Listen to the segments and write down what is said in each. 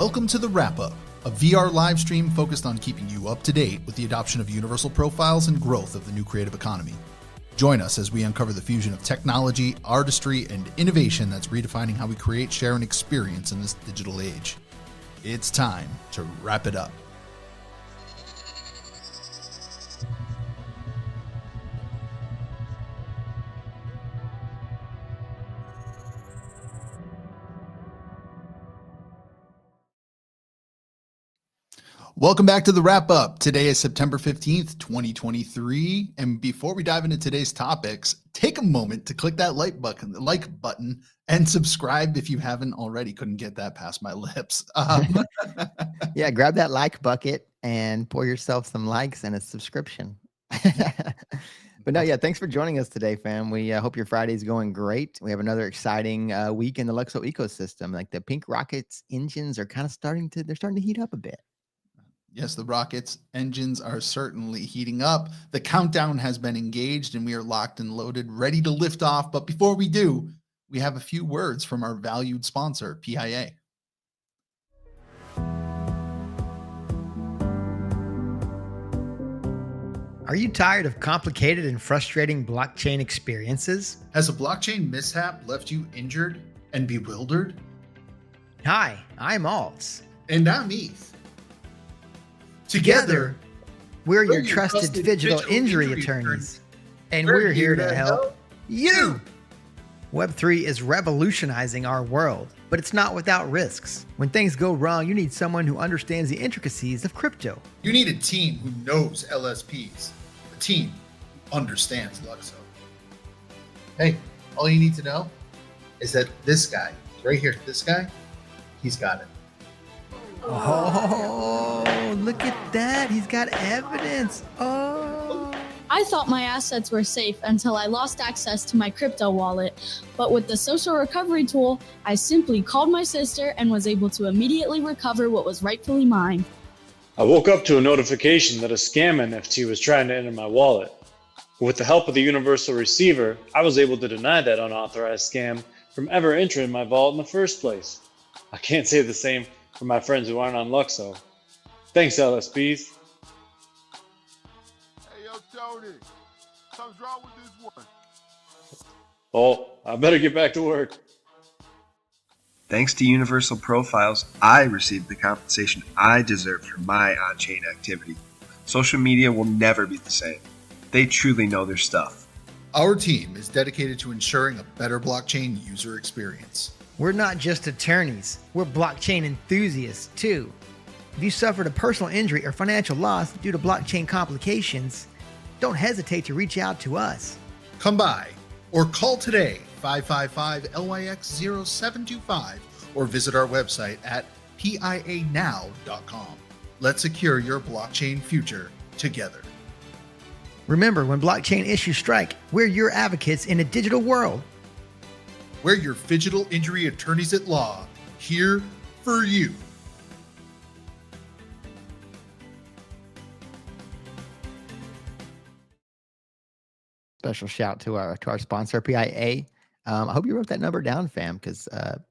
Welcome to the Wrap-Up, a VR live stream focused on keeping you up to date with the adoption of universal profiles and growth of the new creative economy. Join us as we uncover the fusion of technology, artistry, and innovation that's redefining how we create, share, and experience in this digital age. It's time to wrap it up. Welcome back to the Wrap-Up. Today is September 15th, 2023. And before we dive into today's topics, take a moment to click that like button and subscribe if you haven't already. Couldn't get that past my lips. Yeah, grab that like bucket and pour yourself some likes and a subscription. But no, yeah, thanks for joining us today, fam. We hope your Friday's going great. We have another exciting week in the LUKSO ecosystem. Like the pink rockets engines are kind of starting to heat up a bit. Yes, the rockets engines are certainly heating up. The countdown has been engaged and we are locked and loaded, ready to lift off. But before we do, we have a few words from our valued sponsor, PIA. Are you tired of complicated and frustrating blockchain experiences? Has a blockchain mishap left you injured and bewildered? Hi, I'm Alts. And I'm Eth. Together, we're your trusted digital injury attorneys, and we're here to help you. Web3 is revolutionizing our world, but it's not without risks. When things go wrong, you need someone who understands the intricacies of crypto. You need a team who knows LSPs, a team who understands LUKSO. Hey, all you need to know is that this guy, right here, this guy, he's got it. Oh, look at that. He's got evidence. Oh. I thought my assets were safe until I lost access to my crypto wallet. But with the social recovery tool, I simply called my sister and was able to immediately recover what was rightfully mine. I woke up to a notification that a scam NFT was trying to enter my wallet. With the help of the universal receiver, I was able to deny that unauthorized scam from ever entering my vault in the first place. I can't say the same for my friends who aren't on LUKSO. Thanks, LSPs. Hey, yo, Tony. Something's wrong with this one. Oh, I better get back to work. Thanks to Universal Profiles, I received the compensation I deserve for my on-chain activity. Social media will never be the same. They truly know their stuff. Our team is dedicated to ensuring a better blockchain user experience. We're not just attorneys, we're blockchain enthusiasts too. If you suffered a personal injury or financial loss due to blockchain complications, don't hesitate to reach out to us. Come by or call today 555-LYX-0725 or visit our website at pianow.com. Let's secure your blockchain future together. Remember, when blockchain issues strike, we're your advocates in a digital world. We're your digital injury attorneys at law, here for you. Special shout to our sponsor, PIA. I hope you wrote that number down, fam, because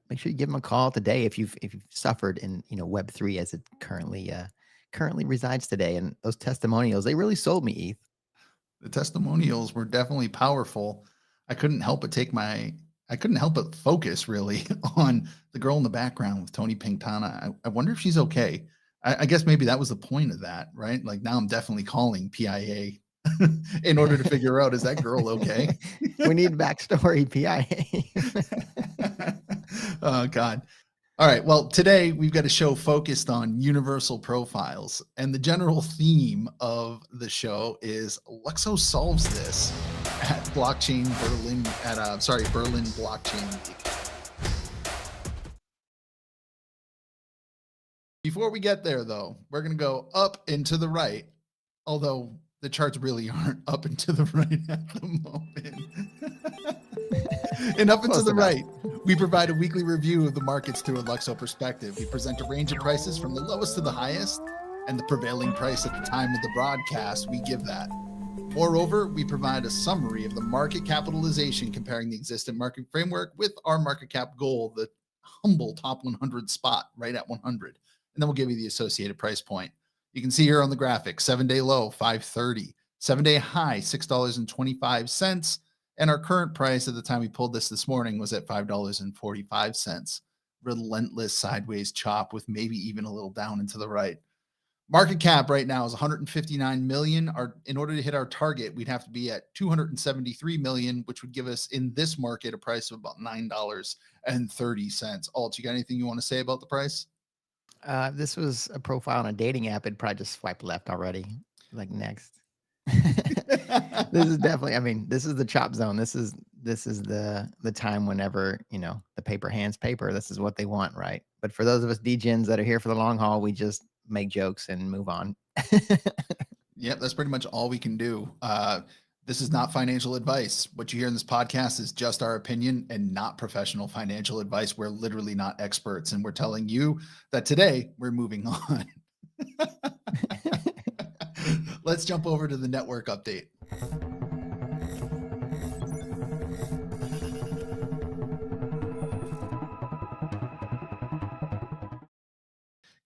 make sure you give them a call today if you've suffered in Web3 as it currently resides today. And those testimonials, they really sold me, Eth. The testimonials were definitely powerful. I couldn't help but focus really on the girl in the background with Tony Pintana. I wonder if she's okay. I guess maybe that was the point of that, right? Like now I'm definitely calling PIA in order to figure out, is that girl okay? We need backstory, PIA. Oh, God. All right. Well, today we've got a show focused on universal profiles. And the general theme of the show is LUKSO solves this at Berlin Blockchain Week. Before we get there, though, we're going to go up and to the right, although the charts really aren't up and to the right at the moment. And up and to the right, we provide a weekly review of the markets through a LUKSO perspective. We present a range of prices from the lowest to the highest, and the prevailing price at the time of the broadcast, we give that. Moreover, we provide a summary of the market capitalization comparing the existing market framework with our market cap goal, the humble top 100 spot right at 100. And then we'll give you the associated price point. You can see here on the graphic, 7-day low, $5.30, 7-day high, $6.25. And our current price at the time we pulled this morning was at $5.45. Relentless sideways chop with maybe even a little down and to the right. Market cap right now is 159 million. In order to hit our target, we'd have to be at 273 million, which would give us in this market a price of about $9.30. Alt, you got anything you want to say about the price? This was a profile on a dating app. It'd probably just swipe left already. Like next. This is definitely, I mean, this is the chop zone. This is the time whenever, the paper hands paper. This is what they want, right? But for those of us degens that are here for the long haul, we just make jokes and move on. Yep, that's pretty much all we can do. This is not financial advice. What you hear in this podcast is just our opinion and not professional financial advice. We're literally not experts, and we're telling you that today we're moving on. Let's jump over to the network update.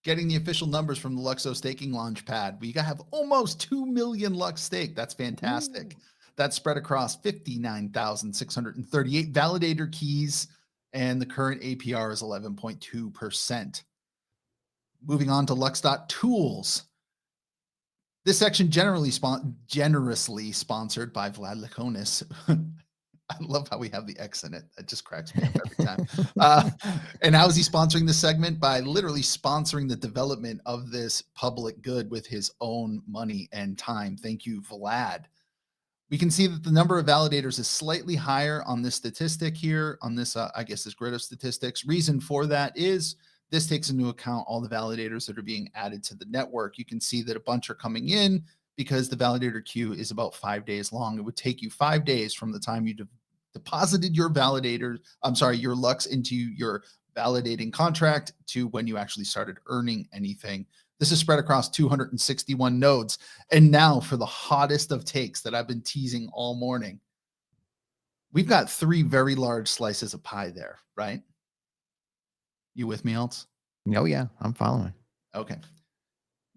Getting the official numbers from the LUKSO staking launchpad. We have almost 2 million Lux stake. That's fantastic. Ooh. That's spread across 59,638 validator keys, and the current APR is 11.2%. Moving on to Lux.tools. This section generously sponsored by Vlad Lakonis. I love how we have the X in it. It just cracks me up every time. And how is he sponsoring this segment? By literally sponsoring the development of this public good with his own money and time. Thank you, Vlad. We can see that the number of validators is slightly higher on this statistic here, on this, I guess, this grid of statistics. Reason for that is this takes into account all the validators that are being added to the network. You can see that a bunch are coming in because the validator queue is about 5 days long. It would take you 5 days from the time you deposited your your Lux into your validating contract to when you actually started earning anything. This is spread across 261 nodes. And now for the hottest of takes that I've been teasing all morning. We've got 3 very large slices of pie there, right? You with me, Alts? Oh, yeah, I'm following. Okay.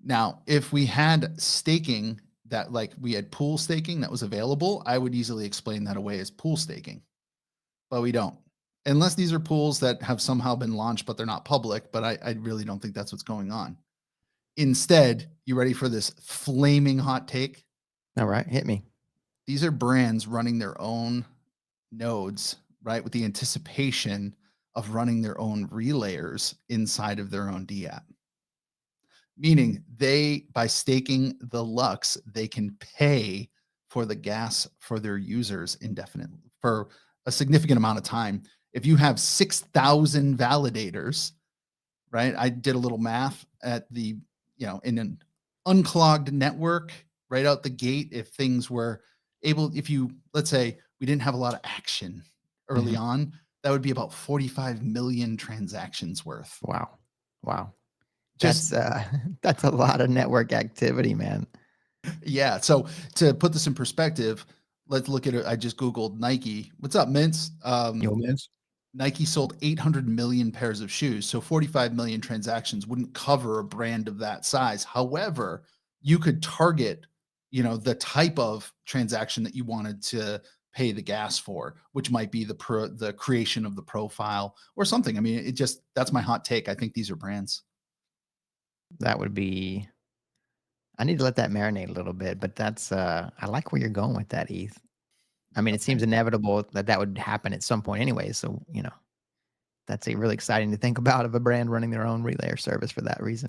Now, if we had staking that, like we had pool staking that was available, I would easily explain that away as pool staking. But we don't. Unless these are pools that have somehow been launched, but they're not public. But I really don't think that's what's going on. Instead, you ready for this flaming hot take? All right, hit me. These are brands running their own nodes, right? With the anticipation of running their own relayers inside of their own DApp. Meaning by staking the Lux, they can pay for the gas for their users indefinitely for a significant amount of time. If you have 6,000 validators, right? I did a little math at the, in an unclogged network right out the gate. If things were let's say we didn't have a lot of action early on, that would be about 45 million transactions worth. Wow. That's a lot of network activity, man. Yeah. So to put this in perspective, let's look at it. I just Googled Nike. What's up, Mints? Yo, Mints. Nike sold 800 million pairs of shoes. So 45 million transactions wouldn't cover a brand of that size. However, you could target, the type of transaction that you wanted to pay the gas for, which might be the creation of the profile or something. I mean, that's my hot take. I think these are brands. That would be, I need to let that marinate a little bit, but that's, I like where you're going with that, ETH. I mean, it seems inevitable that would happen at some point anyway. So, that's really exciting to think about of a brand running their own relayer service for that reason.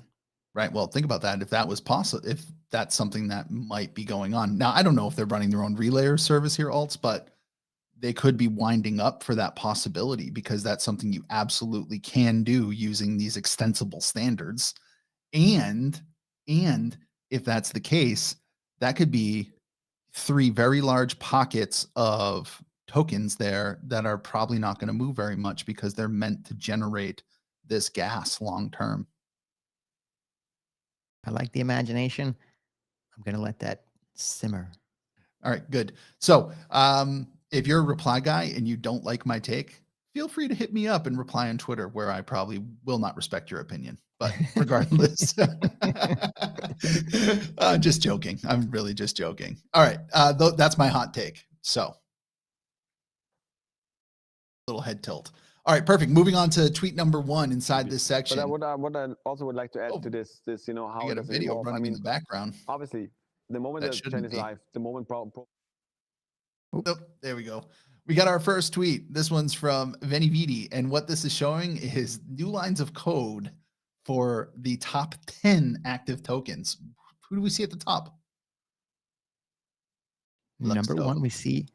Right. Well, think about that. If that was possible, if that's something that might be going on. Now, I don't know if they're running their own relayer service here, Alts, but they could be winding up for that possibility because that's something you absolutely can do using these extensible standards. And if that's the case, that could be 3 very large pockets of tokens there that are probably not going to move very much because they're meant to generate this gas long term. I like the imagination. I'm going to let that simmer. All right, good. So if you're a reply guy and you don't like my take, feel free to hit me up and reply on Twitter, where I probably will not respect your opinion. But regardless, just joking. I'm really just joking. All right. That's my hot take. So little head tilt. All right, perfect. Moving on to tweet number 1 inside this section. But what I also would like to add to this, how we got a does it video evolve? running in the background. Obviously, the moment That the shouldn't chain is be. live, the moment Oh, there we go. We got our first tweet. This one's from Venividi, and what this is showing is new lines of code for the top 10 active tokens. Who do we see at the top? Number LUKSO. 1, we see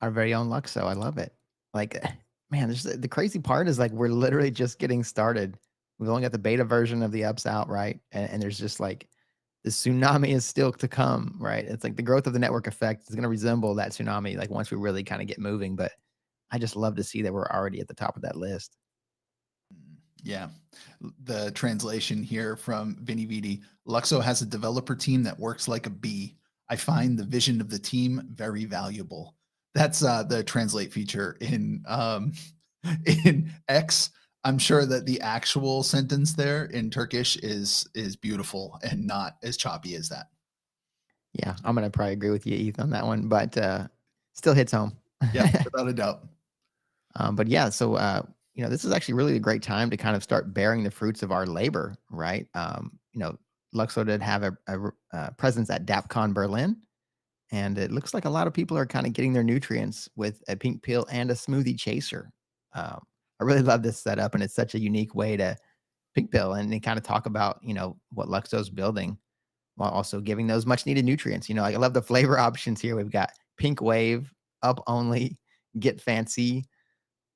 our very own LUKSO. I love it. Like, man, the crazy part is like we're literally just getting started. We've only got the beta version of the apps out, right? And there's just like the tsunami is still to come, right? It's like the growth of the network effect is going to resemble that tsunami, like once we really kind of get moving. But I just love to see that we're already at the top of that list. Yeah. The translation here from Vinny Vidi. LUKSO has a developer team that works like a bee. I find the vision of the team very valuable. That's the translate feature in X. I'm sure that the actual sentence there in Turkish is beautiful and not as choppy as that. Yeah, I'm gonna probably agree with you, Ethan, on that one, but still hits home. Yeah, without a doubt. But yeah, so this is actually really a great time to kind of start bearing the fruits of our labor, right? LUKSO did have a presence at Dappcon Berlin, and it looks like a lot of people are kind of getting their nutrients with a pink pill and a smoothie chaser. I really love this setup, and it's such a unique way to pink pill and kind of talk about what LUKSO's building, while also giving those much needed nutrients. I love the flavor options here. We've got Pink Wave, Up Only, Get Fancy,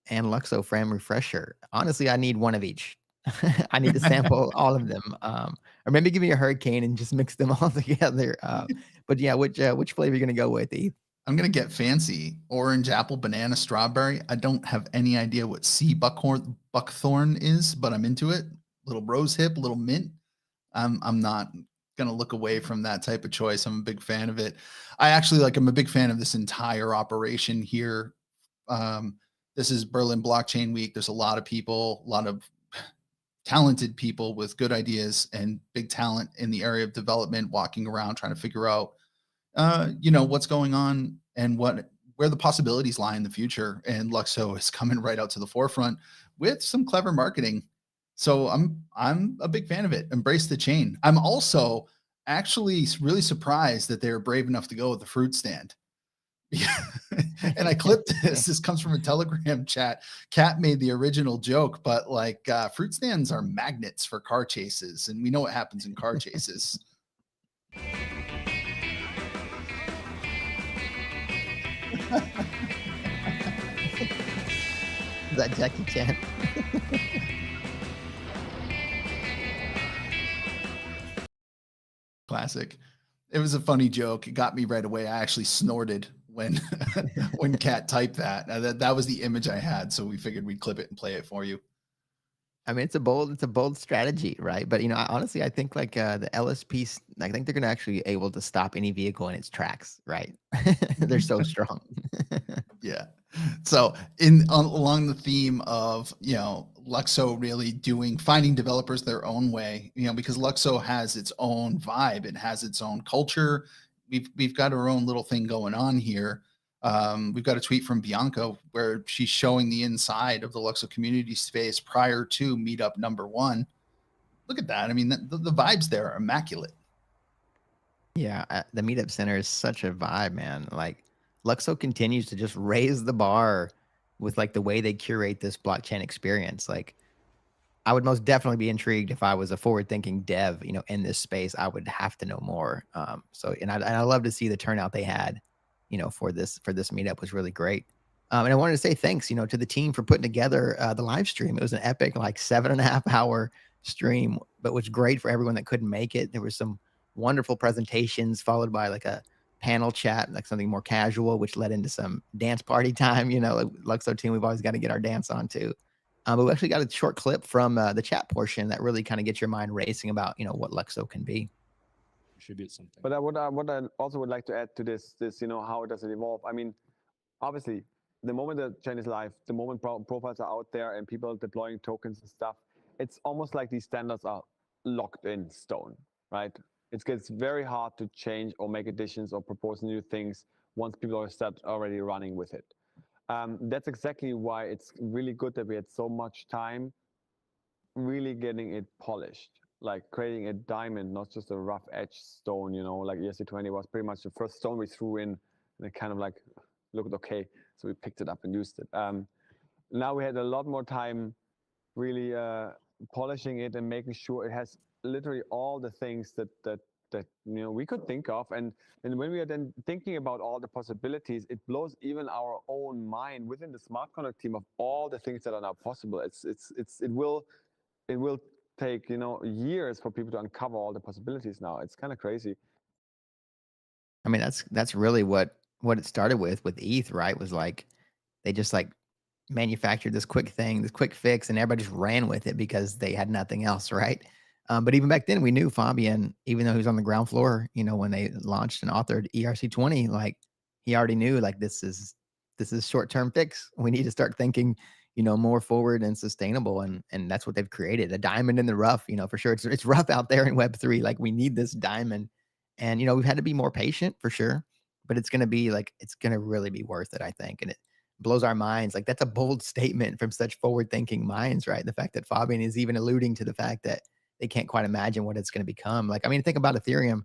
and LUKSO F.A.M.E Refresher. Honestly, I need one of each. I need to sample all of them, or maybe give me a hurricane and just mix them all together. But yeah, which flavor are you gonna go with, Eve? I'm gonna get fancy. Orange, apple, banana, strawberry. I don't have any idea what sea buckthorn is, but I'm into it. Little rose hip, little mint. I'm not gonna look away from that type of choice. I'm a big fan of it. I'm a big fan of this entire operation here. This is Berlin Blockchain Week. There's a lot of people, a lot of talented people with good ideas and big talent in the area of development, walking around trying to figure out, what's going on and where the possibilities lie in the future. And LUKSO is coming right out to the forefront with some clever marketing. So I'm a big fan of it. Embrace the chain. I'm also actually really surprised that they're brave enough to go with the fruit stand. And I clipped this. This comes from a Telegram chat. Kat made the original joke, but fruit stands are magnets for car chases, and we know what happens in car chases. Is that Jackie Chan? Classic. It was a funny joke. It got me right away. I actually snorted when when Kat typed that. That was the image I had, so we figured we'd clip it and play it for you. I mean, it's a bold strategy, right? But honestly, I think the LSP, I think they're gonna actually able to stop any vehicle in its tracks, right? They're so strong. Yeah. So along the theme of LUKSO really finding developers their own way, because LUKSO has its own vibe, it has its own culture. We've got our own little thing going on here. We've got a tweet from Bianca where she's showing the inside of the LUKSO community space prior to meetup number 1. Look at that. I mean, the vibes there are immaculate. Yeah, the meetup center is such a vibe, man. Like LUKSO continues to just raise the bar with the way they curate this blockchain experience. Like I would most definitely be intrigued if I was a forward-thinking dev, in this space. I would have to know more. I love to see the turnout they had, for this meetup was really great. And I wanted to say thanks, to the team for putting together the live stream. It was an epic 7.5 hour stream, but was great for everyone that couldn't make it. There was some wonderful presentations followed by a panel chat, something more casual, which led into some dance party time. LUKSO team, we've always got to get our dance on too. But we actually got a short clip from the chat portion that really kind of gets your mind racing about, what LUKSO can be. Contribute something. But what I also would like to add to this, how does it evolve? I mean, obviously, the moment the chain is live, the moment profiles are out there and people deploying tokens and stuff, it's almost like these standards are locked in stone, right? It gets very hard to change or make additions or propose new things once people are already running with it. That's exactly why it's really good that we had so much time really getting it polished, like creating a diamond, not just a rough edge stone, you know, like ERC20 was pretty much the first stone we threw in, and it kind of like looked okay, so we picked it up and used it. Now we had a lot more time really polishing it and making sure it has literally all the things that you know we could think of, and when we are then thinking about all the possibilities, it blows even our own mind within the smart contract team of all the things that are now possible. It will take, you know, years for people to uncover all the possibilities now. It's kind of crazy. I mean, that's really what it started with ETH, right? Was like they just like manufactured this quick thing, this quick fix, and everybody just ran with it because they had nothing else, right? But even back then, we knew Fabian, even though he was on the ground floor, you know, when they launched and authored ERC20, like he already knew like this is short-term fix. We need to start thinking, you know, more forward and sustainable, and that's what they've created, a diamond in the rough. You know, for sure, it's rough out there in Web3. Like we need this diamond, and you know, we've had to be more patient for sure, but it's gonna be like it's gonna really be worth it, I think, and it blows our minds. Like that's a bold statement from such forward-thinking minds, right? The fact that Fabian is even alluding to the fact that they can't quite imagine what it's going to become. Like, I mean, think about Ethereum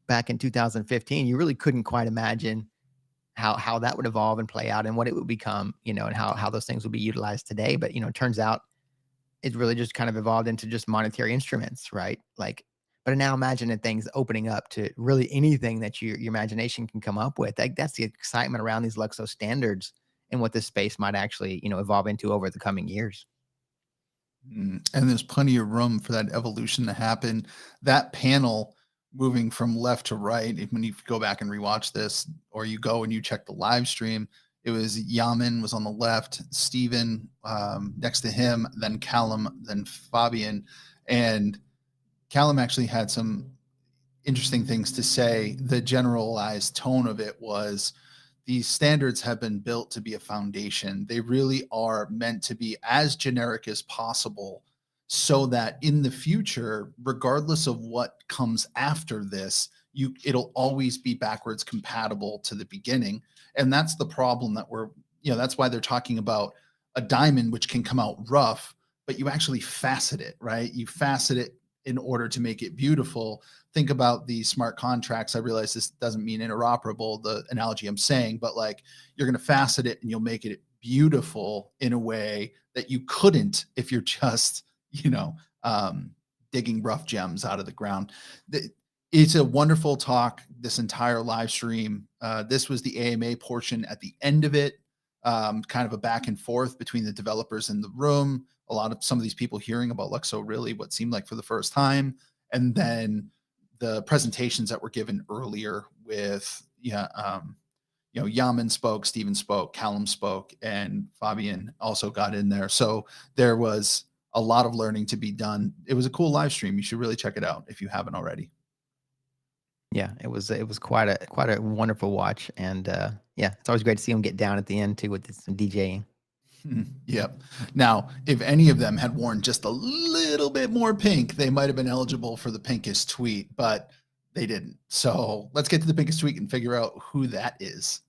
back in 2015. You really couldn't quite imagine how that would evolve and play out and what it would become, you know, and how those things would be utilized today. But, you know, it turns out it really just kind of evolved into just monetary instruments, right? Like, but now imagine that things opening up to really anything that your imagination can come up with. Like that's the excitement around these LUKSO standards and what this space might actually, you know, evolve into over the coming years. And there's plenty of room for that evolution to happen. That panel moving from left to right, when you go back and rewatch this, or you go and you check the live stream, it was Yaman was on the left, Steven next to him, then Callum, then Fabian. And Callum actually had some interesting things to say. The generalized tone of it was, these standards have been built to be a foundation. They really are meant to be as generic as possible so that in the future, regardless of what comes after this, it'll always be backwards compatible to the beginning. And that's the problem that that's why they're talking about a diamond, which can come out rough, but you actually facet it, right? You facet it in order to make it beautiful. Think about the smart contracts. I realize this doesn't mean interoperable, the analogy I'm saying, but like you're going to facet it and you'll make it beautiful in a way that you couldn't if you're just, digging rough gems out of the ground. It's a wonderful talk, this entire live stream. This was the AMA portion at the end of it, kind of a back and forth between the developers in the room. Some of these people hearing about LUKSO really what seemed like for the first time. And then the presentations that were given earlier with, Yaman spoke, Steven spoke, Callum spoke, and Fabian also got in there. So there was a lot of learning to be done. It was a cool live stream. You should really check it out if you haven't already. Yeah, it was quite a wonderful watch. And it's always great to see them get down at the end too with some DJing. Yep. Now, if any of them had worn just a little bit more pink, they might have been eligible for the Pinkest Tweet, but they didn't. So let's get to the Pinkest Tweet and figure out who that is.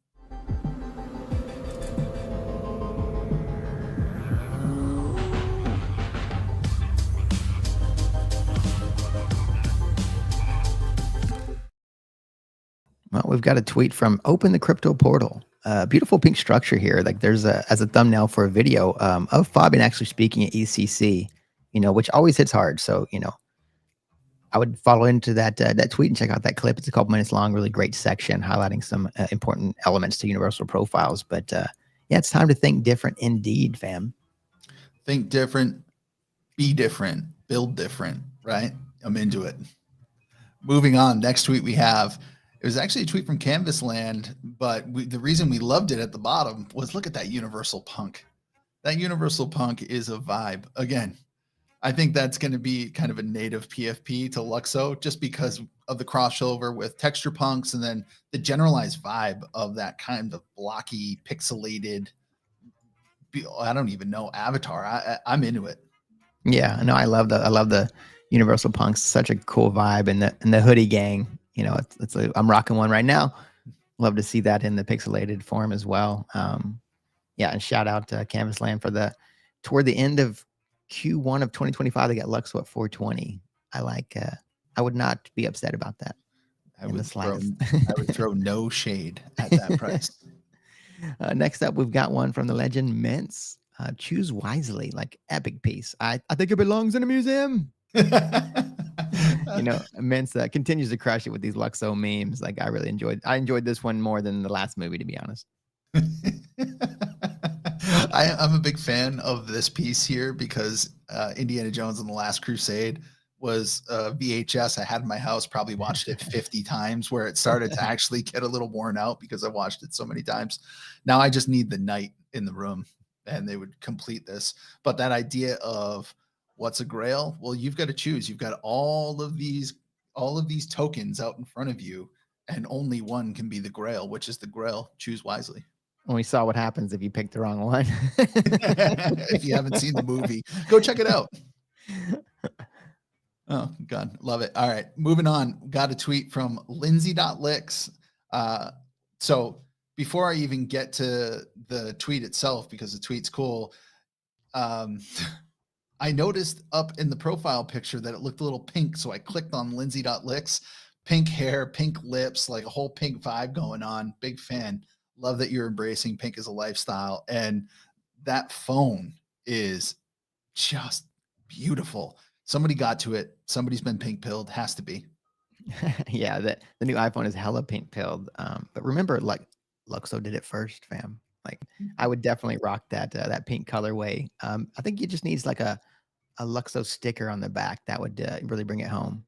Well, we've got a tweet from Open the Crypto Portal. Beautiful pink structure here. Like there's as a thumbnail for a video of Fabian actually speaking at ECC, which always hits hard. So, I would follow into that tweet and check out that clip. It's a couple minutes long, really great section highlighting some important elements to universal profiles. But it's time to think different indeed, fam. Think different, be different, build different, right? I'm into it. Moving on, next tweet we have. It was actually a tweet from Canvas Land, but the reason we loved it at the bottom was look at that universal punk. That universal punk is a vibe. Again, I think that's going to be kind of a native PFP to LUKSO just because of the crossover with texture punks and then the generalized vibe of that kind of blocky, pixelated I don't even know, avatar. I'm into it. Yeah, no, I love the Universal Punks. Such a cool vibe, and the hoodie gang. You know, I'm rocking one right now. Love to see that in the pixelated form as well. Yeah, and shout out to Canvas Land for toward the end of Q1 of 2025. They got LUKSO at 420. I would not be upset about that. I would throw no shade at that price. Next up, we've got one from the legend Mints. Choose wisely, like epic piece. I think it belongs in a museum. You know, Mints continues to crush it with these LUKSO memes. Like I enjoyed this one more than the last movie, to be honest. I'm a big fan of this piece here because Indiana Jones and the Last Crusade was VHS I had in my house, probably watched it 50 times, where it started to actually get a little worn out because I watched it so many times. Now I just need the knight in the room and they would complete this. But that idea of what's a grail? Well, you've got to choose. You've got all of these tokens out in front of you, and only one can be the grail. Which is the grail? Choose wisely. When we saw what happens if you pick the wrong one. If you haven't seen the movie, go check it out. Oh, God. Love it. All right. Moving on. Got a tweet from Lindsay.licks. So before I even get to the tweet itself, because the tweet's cool, I noticed up in the profile picture that it looked a little pink. So I clicked on Lindsay.licks. Pink hair, pink lips, like a whole pink vibe going on. Big fan. Love that you're embracing pink as a lifestyle. And that phone is just beautiful. Somebody got to it. Somebody's been pink pilled. Has to be. Yeah, the new iPhone is hella pink pilled. But remember, like LUKSO did it first, fam. Like I would definitely rock that pink colorway. I think it just needs like a LUKSO sticker on the back. That would really bring it home.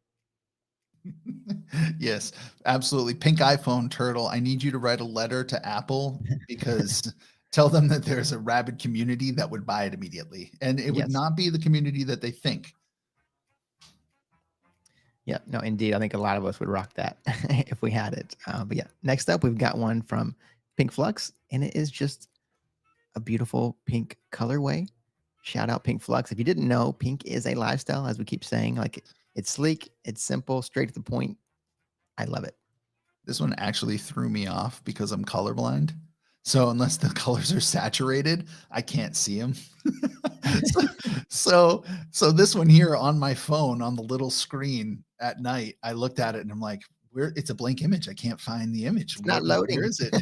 Yes, absolutely. Pink iPhone turtle. I need you to write a letter to Apple because tell them that there's a rabid community that would buy it immediately. And it would not be the community that they think. Yeah, no, indeed. I think a lot of us would rock that if we had it. But yeah, next up, we've got one from Pink Flux, and it is just a beautiful pink colorway. Shout out Pink Flux. If you didn't know, pink is a lifestyle, as we keep saying. Like it's sleek, it's simple, straight to the point. I love it. This one actually threw me off because I'm colorblind. So unless the colors are saturated, I can't see them. so this one here on my phone on the little screen at night, I looked at it and I'm like, it's a blank image. I can't find the image. It's not loading. Where is it?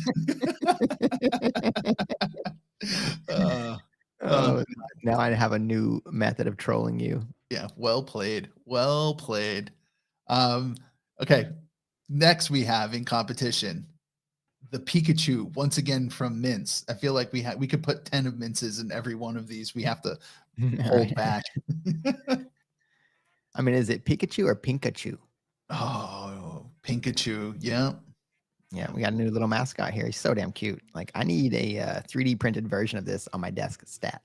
Now I have a new method of trolling you. Yeah, well played. Well played. Okay. Next we have in competition the Pikachu, once again from Mints. I feel like we could put 10 of Mintses in every one of these. We have to hold back. I mean, is it Pikachu or Pinkachu? Oh, Pikachu. Yeah. Yeah, we got a new little mascot here. He's so damn cute. Like, I need a 3D printed version of this on my desk stat.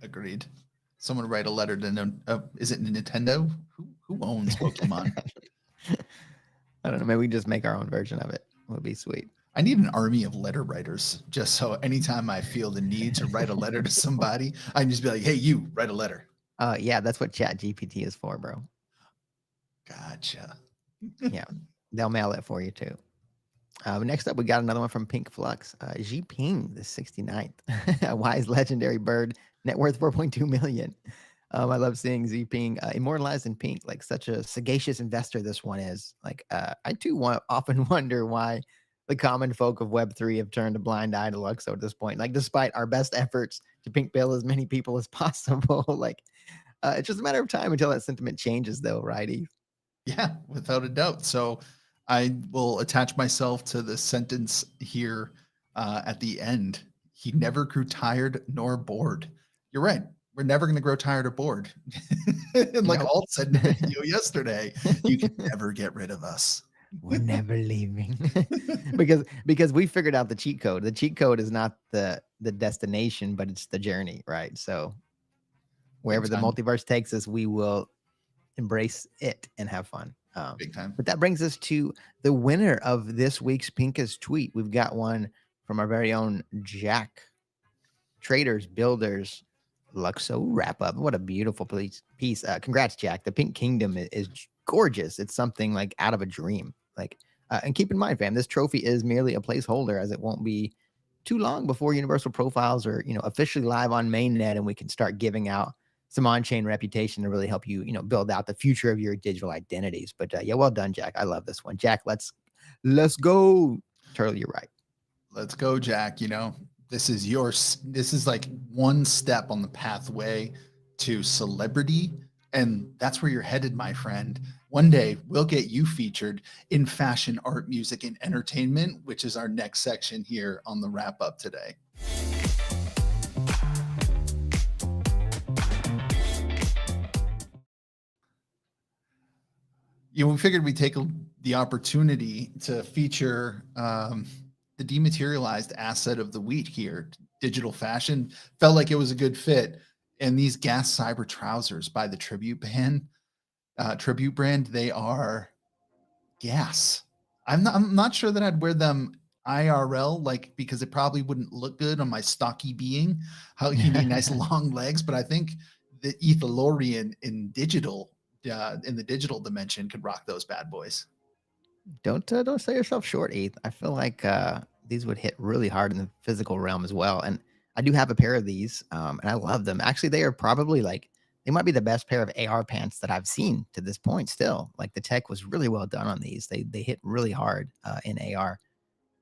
Agreed. Someone write a letter to is it Nintendo? Who owns Pokemon? I don't know. Maybe we just make our own version of it. It would be sweet. I need an army of letter writers, just so anytime I feel the need to write a letter to somebody, I can just be like, hey, you write a letter. Yeah, that's what ChatGPT is for, bro. Gotcha. Yeah, they'll mail it for you too. Next up, we got another one from Pink Flux. Xi Ping, the 69th. A wise legendary bird, net worth 4.2 million. I love seeing Xi Ping immortalized in pink, like such a sagacious investor this one is. Like, I too often wonder why the common folk of Web3 have turned a blind eye to LUKSO at this point. Like, despite our best efforts to pink pill as many people as possible, like, it's just a matter of time until that sentiment changes, though, right, Eve? Yeah, without a doubt. So I will attach myself to the sentence here at the end. He never grew tired nor bored. You're right. We're never going to grow tired or bored. And like Alt said in the video yesterday, you can never get rid of us. We're never leaving. because we figured out the cheat code. The cheat code is not the destination, but it's the journey, right? So wherever the multiverse takes us, we will embrace it and have fun. Big time. But that brings us to the winner of this week's Pinkest Tweet. We've got one from our very own Jack traders, builders, LUKSO wrap up. What a beautiful piece. Congrats, Jack. The Pink Kingdom is gorgeous. It's something like out of a dream. Like, and keep in mind, fam, this trophy is merely a placeholder, as it won't be too long before universal profiles are, officially live on mainnet, and we can start giving out some on-chain reputation to really help you, build out the future of your digital identities. But yeah, well done, Jack. I love this one. Jack, let's go. Turtle, you're right. Let's go, Jack. This is like one step on the pathway to celebrity, and that's where you're headed, my friend. One day we'll get you featured in fashion, art, music, and entertainment, which is our next section here on the wrap up today. We figured we'd take the opportunity to feature the dematerialized asset of the week here. Digital fashion felt like it was a good fit. And these gas cyber trousers by the Tribute brand, they are gas. I'm not sure that I'd wear them IRL, because it probably wouldn't look good on my stocky being. How you need nice long legs, but I think the Ethylorian in the digital dimension could rock those bad boys. Don't sell yourself short, ETH. I feel like these would hit really hard in the physical realm as well. And I do have a pair of these, and I love them. Actually, they are probably they might be the best pair of AR pants that I've seen to this point still. Like, the tech was really well done on these. They hit really hard in AR.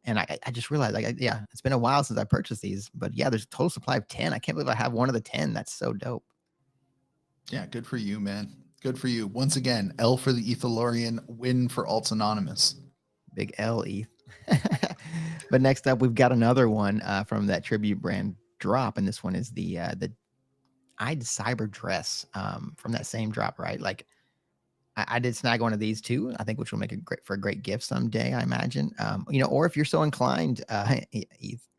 And I just realized, it's been a while since I purchased these. But yeah, there's a total supply of 10. I can't believe I have one of the 10. That's so dope. Yeah, good for you, man. Good for you. Once again, L for the Ethylorian, win for Alts Anonymous. Big L, ETH. But next up, we've got another one from that Tribute brand drop. And this one is the I'd Cyber dress from that same drop, right? Like, I did snag one of these too, I think, which will make it for a great gift someday, I imagine. Or if you're so inclined, ETH,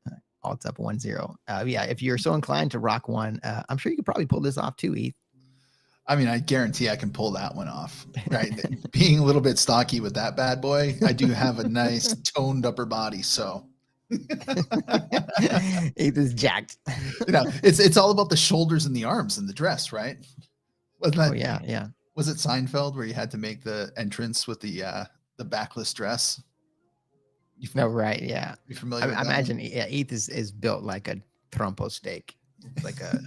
Alts up 1-0. Yeah, if you're so inclined to rock one, I'm sure you could probably pull this off too, ETH. I mean, I guarantee I can pull that one off, right? Being a little bit stocky with that bad boy, I do have a nice toned upper body, so. ETH is jacked. It's all about the shoulders and the arms and the dress, right? Wasn't that, yeah. Was it Seinfeld where you had to make the entrance with the backless dress? Right, yeah. You familiar with I that imagine, one? yeah, ETH is built like a trompo steak, like a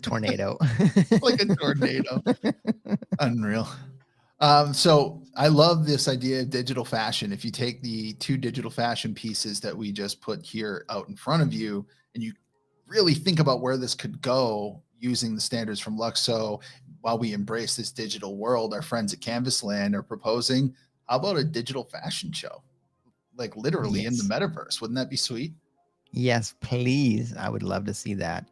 tornado. Like a tornado. Unreal. So I love this idea of digital fashion. If you take the two digital fashion pieces that we just put here out in front of you, and you really think about where this could go using the standards from LUKSO, while we embrace this digital world, our friends at Canvasland are proposing, how about a digital fashion show? Like, literally in the metaverse. Wouldn't that be sweet? Yes, please. I would love to see that.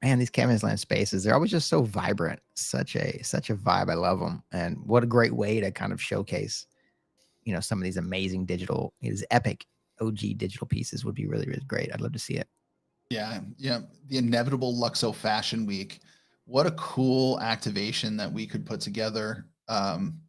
Man, these Canvasland spaces, they're always just so vibrant. Such a vibe. I love them. And what a great way to kind of showcase, some of these amazing digital, these epic OG digital pieces would be really, really great. I'd love to see it. Yeah. The inevitable LUKSO Fashion Week. What a cool activation that we could put together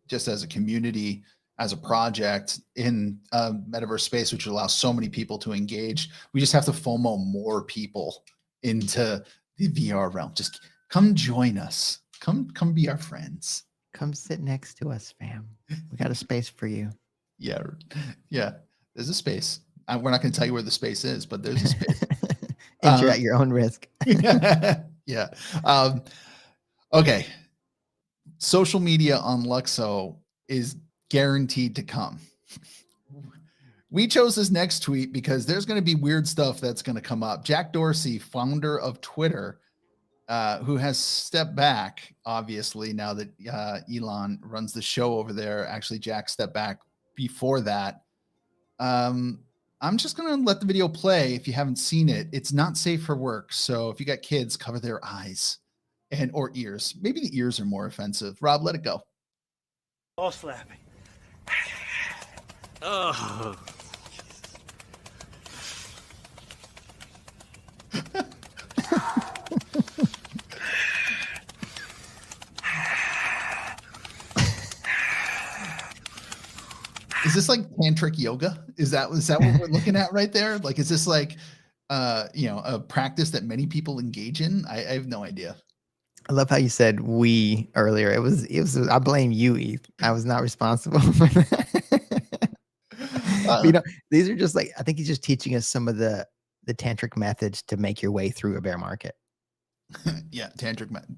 just as a community, as a project in metaverse space, which allows so many people to engage. We just have to FOMO more people into the VR realm. Just come join us. Come be our friends. Come sit next to us, fam. We got a space for you. Yeah. There's a space. We're not going to tell you where the space is, but there's a space. Enter at your own risk. Yeah. Okay. Social media on LUKSO is guaranteed to come. We chose this next tweet because there's going to be weird stuff that's going to come up. Jack Dorsey, founder of Twitter, who has stepped back, obviously, now that Elon runs the show over there. Actually, Jack stepped back before that. I'm just going to let the video play. If you haven't seen it, it's not safe for work. So if you got kids, cover their eyes or ears. Maybe the ears are more offensive. Rob, let it go. Ball slapping. Oh. Is this like tantric yoga? Is that what we're looking at right there? Like, is this like a practice that many people engage in. I have no idea. I love how you said "we" earlier. It was. I blame you, Eve. I was not responsible for that. But, these are just like, I think he's just teaching us some of the tantric methods to make your way through a bear market. Yeah,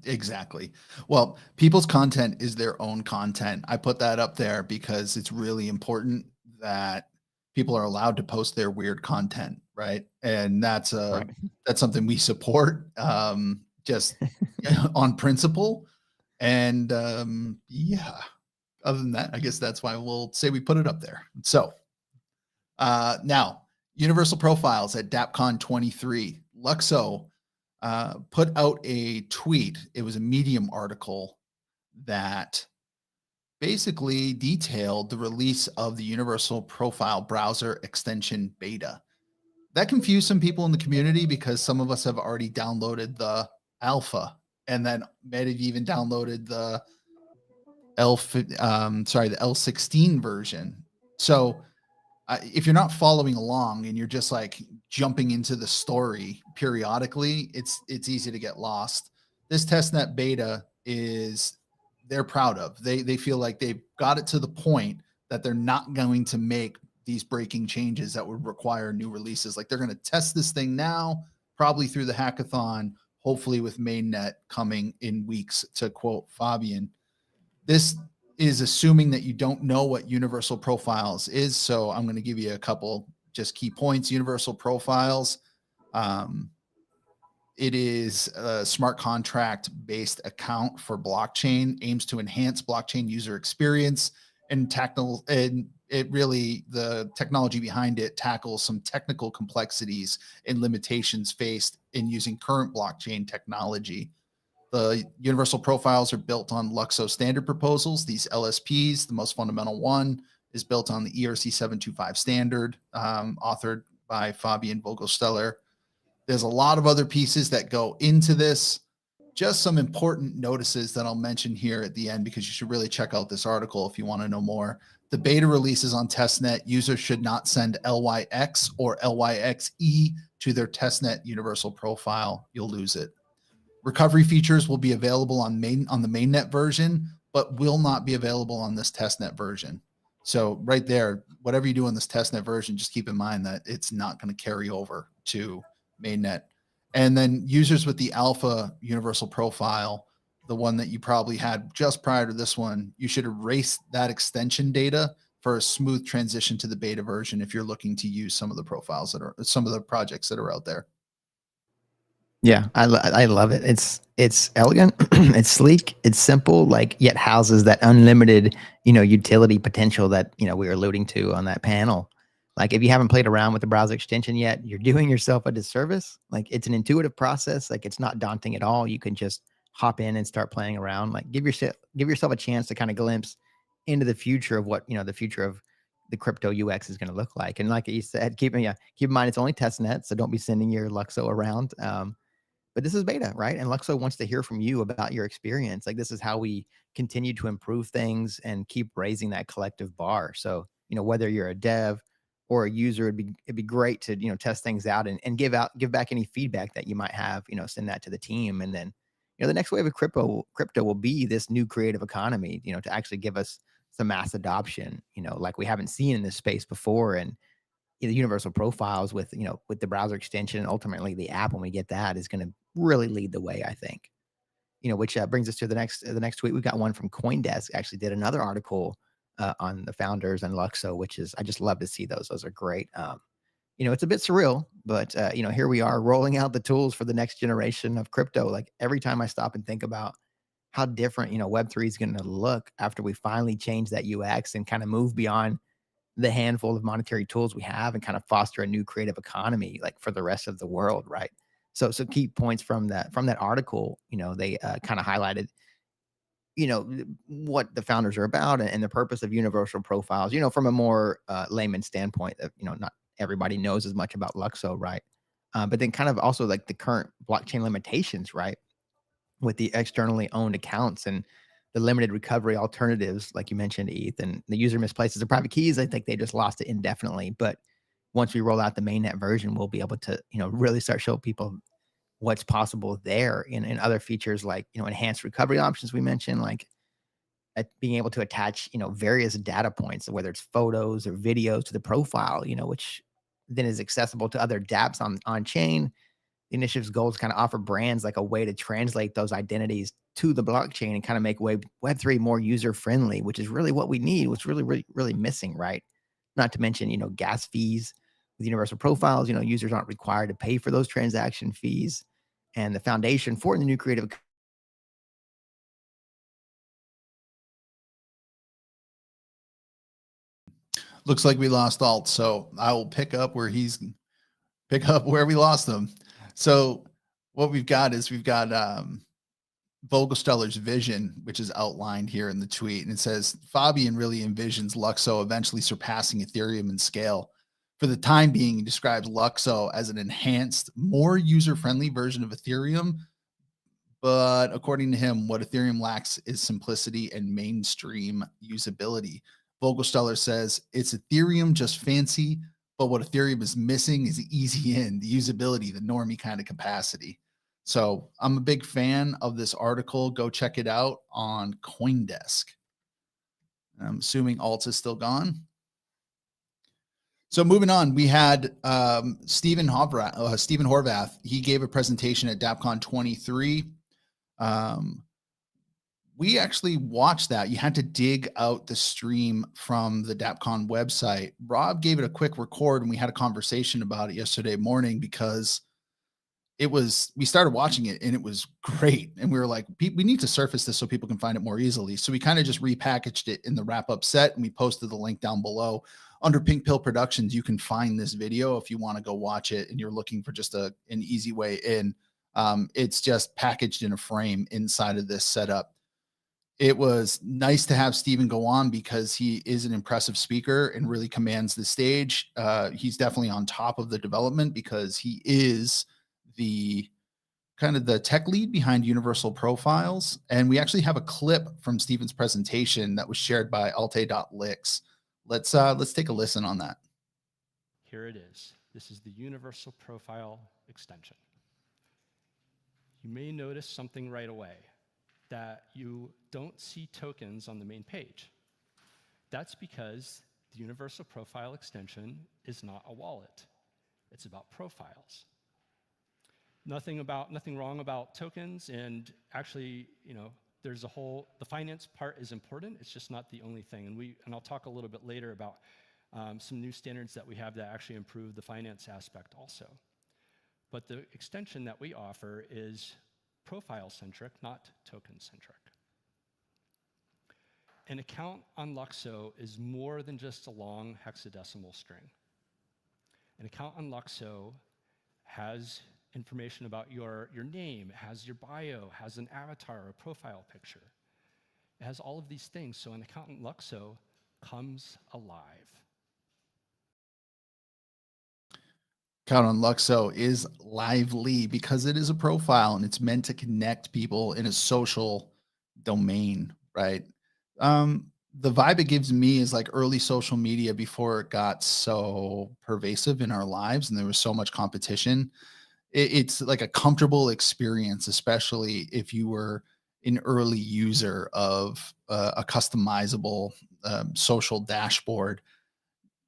exactly. Well, people's content is their own content. I put that up there because it's really important that people are allowed to post their weird content, right? And that's Right. that's something we support, just on principle. And yeah, other than that, I guess that's why we'll say we put it up there. So now, Universal Profiles at Dappcon 23. LUKSO put out a tweet. It was a Medium article that basically detailed the release of the Universal Profile browser extension beta. That confused some people in the community because some of us have already downloaded the alpha and then may have even downloaded the the L16 version. So if you're not following along and you're just like jumping into the story periodically, it's easy to get lost. This testnet beta is they're proud of. They feel like they've got it to the point that they're not going to make these breaking changes that would require new releases. Like they're going to test this thing now, probably through the hackathon, hopefully with mainnet coming in weeks, to quote Fabian. This is assuming that you don't know what Universal Profiles is. So I'm going to give you a couple just key points. Universal Profiles, it is a smart contract based account for blockchain, aims to enhance blockchain user experience and the technology behind it tackles some technical complexities and limitations faced in using current blockchain technology. The Universal Profiles are built on LUKSO standard proposals. These LSPs, the most fundamental one, is built on the ERC 725 standard, authored by Fabian Vogelsteller. There's a lot of other pieces that go into this. Just some important notices that I'll mention here at the end, because you should really check out this article if you want to know more. The beta releases on testnet. Users should not send LYX or LYXE to their testnet Universal Profile. You'll lose it. Recovery features will be available on the mainnet version, but will not be available on this testnet version. So right there, whatever you do on this testnet version, just keep in mind that it's not going to carry over to mainnet. And then users with the alpha Universal Profile, the one that you probably had just prior to this one, you should erase that extension data for a smooth transition to the beta version if you're looking to use some of the profiles some of the projects that are out there. Yeah, I love it. It's elegant, it's sleek, it's simple, like yet houses that unlimited, utility potential that, we were alluding to on that panel. Like if you haven't played around with the browser extension yet, you're doing yourself a disservice. Like it's an intuitive process. Like it's not daunting at all. You can just hop in and start playing around. Like give yourself a chance to kind of glimpse into the future of what, the future of the crypto UX is going to look like. And like you said, keep in mind it's only testnet, so don't be sending your LUKSO around. But this is beta, right? And LUKSO wants to hear from you about your experience. Like this is how we continue to improve things and keep raising that collective bar. So, whether you're a dev or a user, it'd be great to, test things out and give back any feedback that you might have, send that to the team. And then, the next wave of crypto will be this new creative economy, to actually give us some mass adoption, like we haven't seen in this space before. And the Universal Profiles with the browser extension and ultimately the app, when we get that, is going to really lead the way, I think. Which brings us to the next tweet. We've got one from CoinDesk. Actually did another article on the founders and LUKSO, which is, I just love to see those. Those are great. It's a bit surreal, but here we are rolling out the tools for the next generation of crypto. Like every time I stop and think about how different Web3 is going to look after we finally change that UX and kind of move beyond the handful of monetary tools we have and kind of foster a new creative economy, like for the rest of the world. Right. So key points from that article, they kind of highlighted, what the founders are about and the purpose of Universal Profiles, from a more layman standpoint of, not everybody knows as much about LUKSO. Right. But then kind of also like the current blockchain limitations, right, with the externally owned accounts and the limited recovery alternatives, like you mentioned, ETH, and the user misplaces the private keys. I think they just lost it indefinitely. But, once we roll out the mainnet version, we'll be able to, really start showing people what's possible there in other features like, enhanced recovery options we mentioned, like being able to attach, various data points, whether it's photos or videos to the profile, which then is accessible to other dApps on chain. The initiative's goal is kind of offer brands like a way to translate those identities to the blockchain and kind of make Web3 more user friendly, which is really what we need, what's really, really, really missing, right? Not to mention, gas fees with universal profiles, users aren't required to pay for those transaction fees. And the foundation for the new creative Looks like we lost Alt, so I will pick up where we lost them. So what we've got is Vogelsteller's vision, which is outlined here in the tweet, and it says Fabian really envisions LUKSO eventually surpassing Ethereum in scale. For the time being, he describes LUKSO as an enhanced, more user-friendly version of Ethereum. But according to him, what Ethereum lacks is simplicity and mainstream usability. Vogelsteller says it's Ethereum just fancy, but what Ethereum is missing is the easy in, the usability, the normie kind of capacity. So I'm a big fan of this article. Go check it out on CoinDesk. I'm assuming Alt is still gone. So moving on, we had Stephen Horvath. He gave a presentation at Dappcon 23. We actually watched that. You had to dig out the stream from the Dappcon website. Rob gave it a quick record, and we had a conversation about it yesterday morning because we started watching it and it was great. And we were like, we need to surface this so people can find it more easily. So we kind of just repackaged it in the wrap-up set, and we posted the link down below. Under Pink Pill Productions, you can find this video if you want to go watch it and you're looking for just an easy way in. It's just packaged in a frame inside of this setup. It was nice to have Stephen go on because he is an impressive speaker and really commands the stage. He's definitely on top of the development because he is the kind of the tech lead behind Universal Profiles. And we actually have a clip from Stephen's presentation that was shared by alte.lix. Let's take a listen on that. Here it is. This is the Universal Profile extension. You may notice something right away, that you don't see tokens on the main page. That's because the Universal Profile extension is not a wallet. It's about profiles. Nothing wrong about tokens, and actually, there's the finance part is important. It's just not the only thing. And I'll talk a little bit later about some new standards that we have that actually improve the finance aspect also. But the extension that we offer is profile-centric, not token-centric. An account on LUKSO is more than just a long hexadecimal string. An account on LUKSO has information about your name, it has your bio, has an avatar or a profile picture. It has all of these things, so an account on LUKSO comes alive. Account on LUKSO is lively because it is a profile and it's meant to connect people in a social domain, right? The vibe it gives me is like early social media before it got so pervasive in our lives and there was so much competition. It's like a comfortable experience, especially if you were an early user of a customizable social dashboard.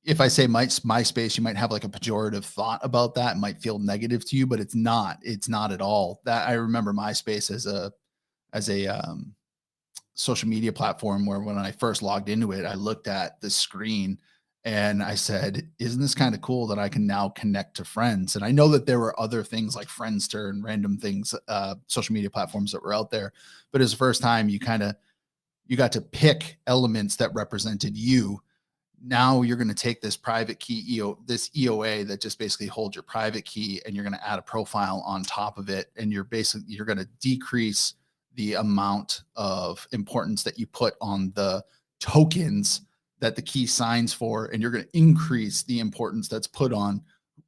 If I say MySpace, you might have like a pejorative thought about that. It might feel negative to you, but it's not. It's not at all. That I remember MySpace as a social media platform where when I first logged into it, I looked at the screen and I said, isn't this kind of cool that I can now connect to friends? And I know that there were other things like Friendster and random things, social media platforms that were out there, but it was the first time you got to pick elements that represented you. Now you're going to take this private key this EOA that just basically holds your private key, and you're going to add a profile on top of it. And you're going to decrease the amount of importance that you put on the tokens that the key signs for, and you're going to increase the importance that's put on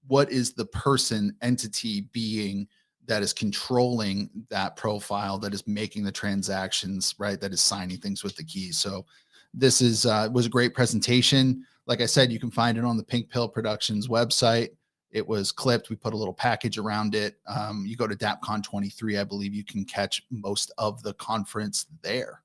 what is the person, entity, being that is controlling that profile, that is making the transactions, right? That is signing things with the keys. So this was a great presentation. Like I said, you can find it on the Pink Pill Productions website. It was clipped. We put a little package around it. You go to Dappcon 23, I believe you can catch most of the conference there.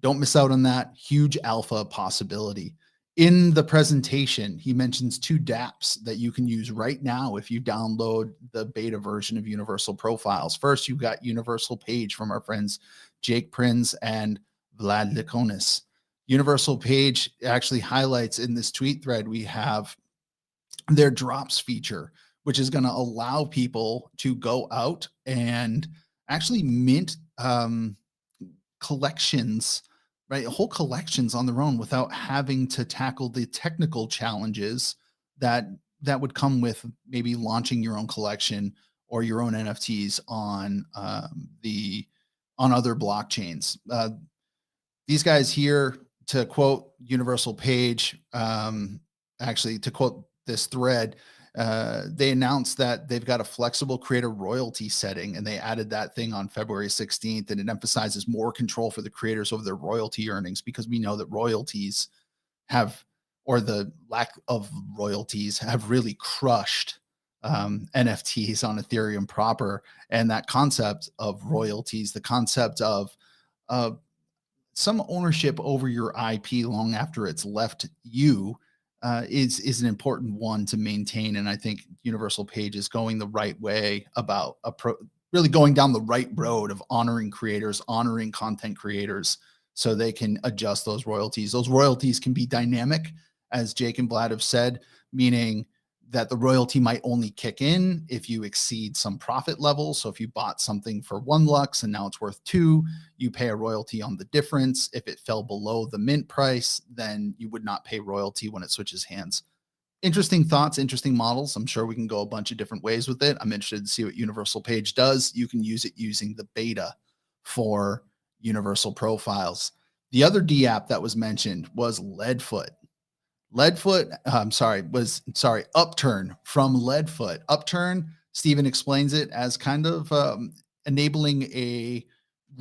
Don't miss out on that huge alpha possibility. In the presentation, he mentions 2 dApps that you can use right now if you download the beta version of Universal Profiles. First, you've got Universal Page from our friends Jake Prins and Vlad Likonis. Universal Page actually highlights in this tweet thread, we have their drops feature, which is going to allow people to go out and actually mint collections, right? Whole collections on their own without having to tackle the technical challenges that would come with maybe launching your own collection or your own NFTs on other blockchains. These guys here, to quote Universal Page, actually to quote this thread, they announced that they've got a flexible creator royalty setting, and they added that thing on February 16th, and it emphasizes more control for the creators over their royalty earnings, because we know that royalties have, or the lack of royalties have really crushed NFTs on Ethereum proper. And that concept of royalties, the concept of some ownership over your IP long after it's left you, is an important one to maintain. And I think Universal Page is going the right way about really going down the right road of honoring creators, honoring content creators, so they can adjust those royalties. Those royalties can be dynamic, as Jake and Vlad have said, meaning that the royalty might only kick in if you exceed some profit level. So if you bought something for 1 Lux and now it's worth 2, you pay a royalty on the difference. If it fell below the mint price, then you would not pay royalty when it switches hands. Interesting thoughts, interesting models. I'm sure we can go a bunch of different ways with it. I'm interested to see what Universal Page does. You can use it using the beta for Universal Profiles. The other dApp that was mentioned was Leadfoot. Upturn from Leadfoot. Upturn, Stephen explains it as kind of enabling a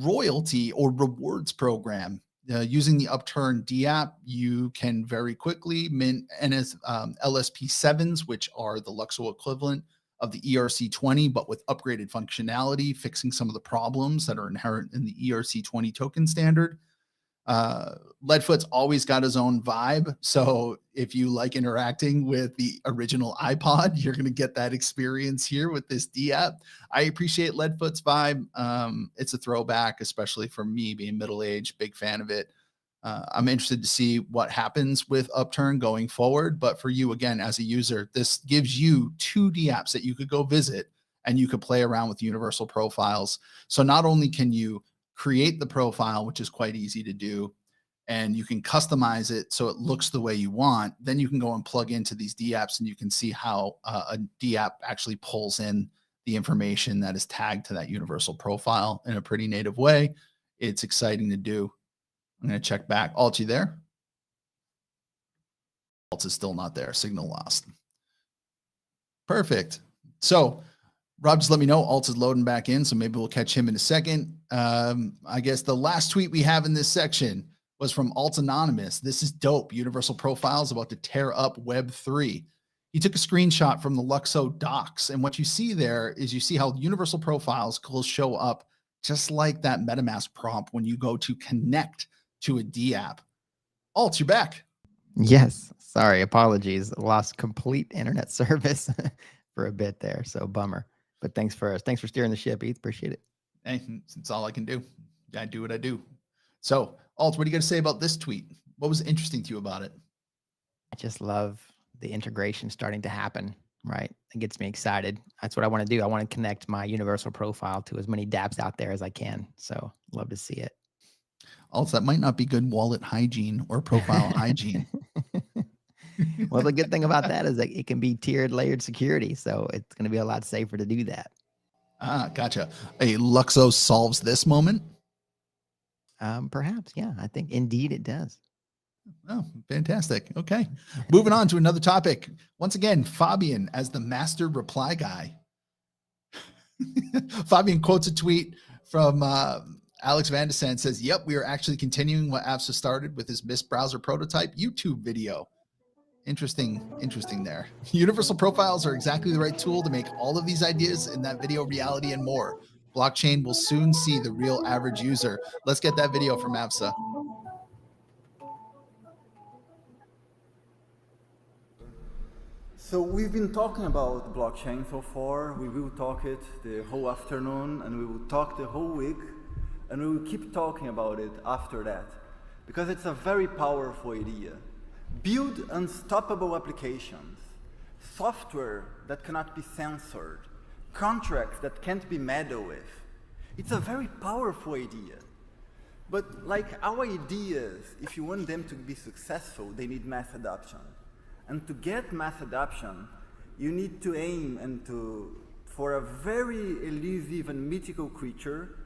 royalty or rewards program. Using the Upturn dApp, you can very quickly mint LSP7s, which are the LUKSO equivalent of the ERC20, but with upgraded functionality, fixing some of the problems that are inherent in the ERC20 token standard. Leadfoot's always got his own vibe. So if you like interacting with the original iPod, you're going to get that experience here with this dApp. I appreciate Leadfoot's vibe. It's a throwback, especially for me being middle-aged, big fan of it. I'm interested to see what happens with Upturn going forward. But for you, again, as a user, this gives you 2 dApps that you could go visit and you could play around with Universal Profiles. So not only can you create the profile, which is quite easy to do, and you can customize it so it looks the way you want, then you can go and plug into these dApps and you can see how a dApp actually pulls in the information that is tagged to that Universal Profile in a pretty native way. It's exciting to do. I'm going to check back. Alt, you there? Alt is still not there. Signal lost. Perfect. So Rob just let me know Alt is loading back in, so maybe we'll catch him in a second. I guess the last tweet we have in this section was from Alt Anonymous. This is dope. Universal Profiles about to tear up Web3. He took a screenshot from the LUKSO docs, and what you see there is you see how Universal Profiles will show up just like that MetaMask prompt when you go to connect to a dApp. Alt, you're back. Yes. Sorry. Apologies. Lost complete internet service for a bit there. So bummer. But thanks for steering the ship, Heath. Appreciate it. Hey, it's all I can do. I do what I do. So, Alt, what are you going to say about this tweet? What was interesting to you about it? I just love the integration starting to happen, right? It gets me excited. That's what I want to do. I want to connect my Universal Profile to as many dApps out there as I can. So love to see it. Alt, that might not be good wallet hygiene or profile hygiene. Well, the good thing about that is that it can be tiered, layered security. So it's going to be a lot safer to do that. Ah, gotcha. A LUKSO solves this moment? Perhaps, yeah. I think indeed it does. Oh, fantastic. Okay. Moving on to another topic. Once again, Fabian as the master reply guy. Fabian quotes a tweet from Alex Van de Sand, says, yep, we are actually continuing what AFSA started with his Mist browser prototype YouTube video. interesting there. Universal profiles are exactly the right tool to make all of these ideas in that video reality and more. Blockchain will soon see the real average user. Let's get that video from ABSA. So we've been talking about blockchain so far. We will talk it the whole afternoon, and we will talk the whole week, and we will keep talking about it after that, because it's a very powerful idea. Build unstoppable applications, software that cannot be censored, contracts that can't be meddled with. It's a very powerful idea. But like our ideas, if you want them to be successful, they need mass adoption. And to get mass adoption, you need to aim for a very elusive and mythical creature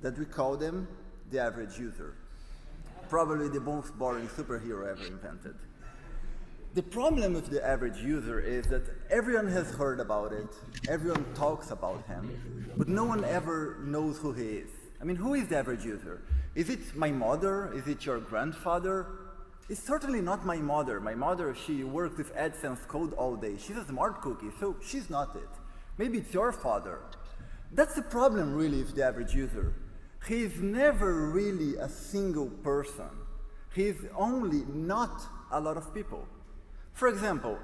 that we call them the average user. Probably the most boring superhero ever invented. The problem with the average user is that everyone has heard about it, everyone talks about him, but no one ever knows who he is. I mean, who is the average user? Is it my mother? Is it your grandfather? It's certainly not my mother. My mother, she works with AdSense code all day. She's a smart cookie, so she's not it. Maybe it's your father. That's the problem really with the average user. He's never really a single person. He's only not a lot of people. For example,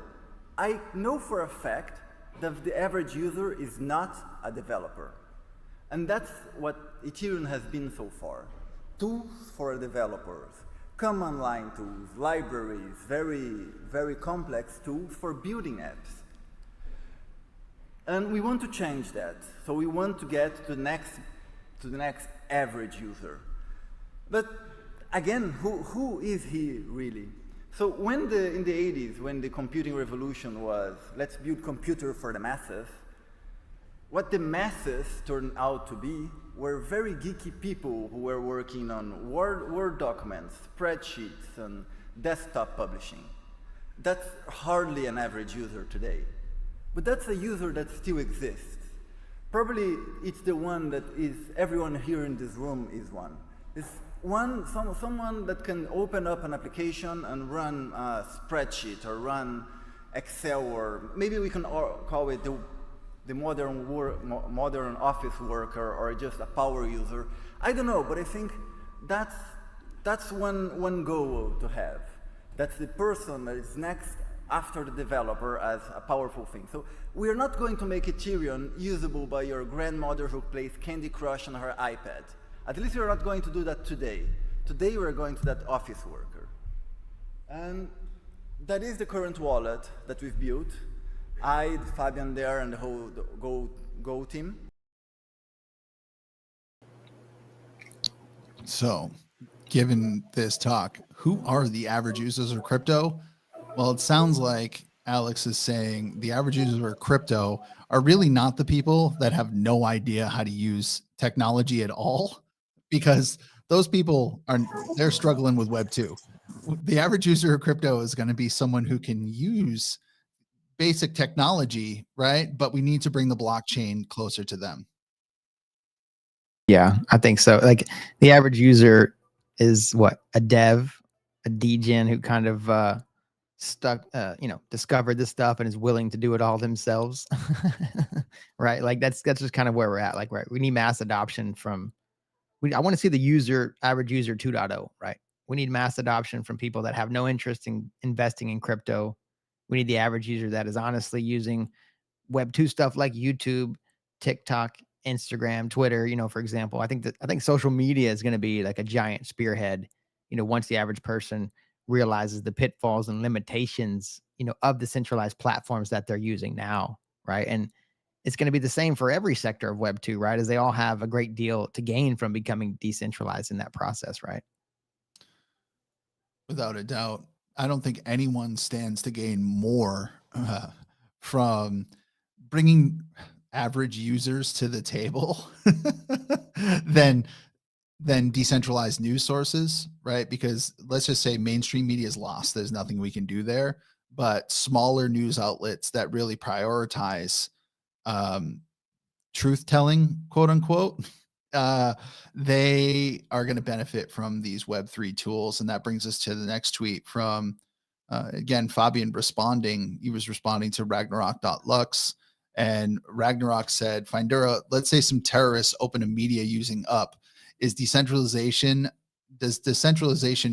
I know for a fact that the average user is not a developer. And that's what Ethereum has been so far. Tools for developers. Command line tools, libraries, very, very complex tools for building apps. And we want to change that. So we want to get to the next average user. But again, who is he really? So in the 80s, when the computing revolution was, let's build computer for the masses, what the masses turned out to be were very geeky people who were working on Word documents, spreadsheets, and desktop publishing. That's hardly an average user today. But that's a user that still exists. Probably it's the one that is, everyone here in this room is one. It's someone that can open up an application and run a spreadsheet or run Excel, or maybe we can call it the modern office worker, or just a power user. I don't know, but I think that's one goal to have. That's the person that is next after the developer as a powerful thing. So we're not going to make Ethereum usable by your grandmother who plays Candy Crush on her iPad. At least we're not going to do that today. Today we're going to that office worker. And that is the current wallet that we've built. I, Fabian there, and the whole Go team. So, given this talk, who are the average users of crypto? Well, it sounds like Alex is saying the average users of crypto are really not the people that have no idea how to use technology at all, because those people they're struggling with Web 2. The average user of crypto is going to be someone who can use basic technology, right? But we need to bring the blockchain closer to them. Yeah, I think so. Like the average user is what? A dev, a degen who kind of discovered this stuff and is willing to do it all themselves. Right? Like that's just kind of where we're at. Like, right, we need mass adoption from I want to see the average user 2.0, right? We need mass adoption from people that have no interest in investing in crypto. We need the average user that is honestly using Web 2 stuff like YouTube, TikTok, Instagram, Twitter, for example. I think social media is going to be like a giant spearhead, once the average person realizes the pitfalls and limitations, of the centralized platforms that they're using now, right? And it's going to be the same for every sector of Web 2, right? As they all have a great deal to gain from becoming decentralized in that process, right? Without a doubt. I don't think anyone stands to gain more from bringing average users to the table than decentralized news sources, right? Because let's just say mainstream media is lost. There's nothing we can do there. But smaller news outlets that really prioritize truth telling, quote unquote, they are going to benefit from these Web3 tools. And that brings us to the next tweet from again, Fabian responding, he was responding to Ragnarok.lux, and Ragnarok said, Findura, let's say some terrorists open a media using UP. Does decentralization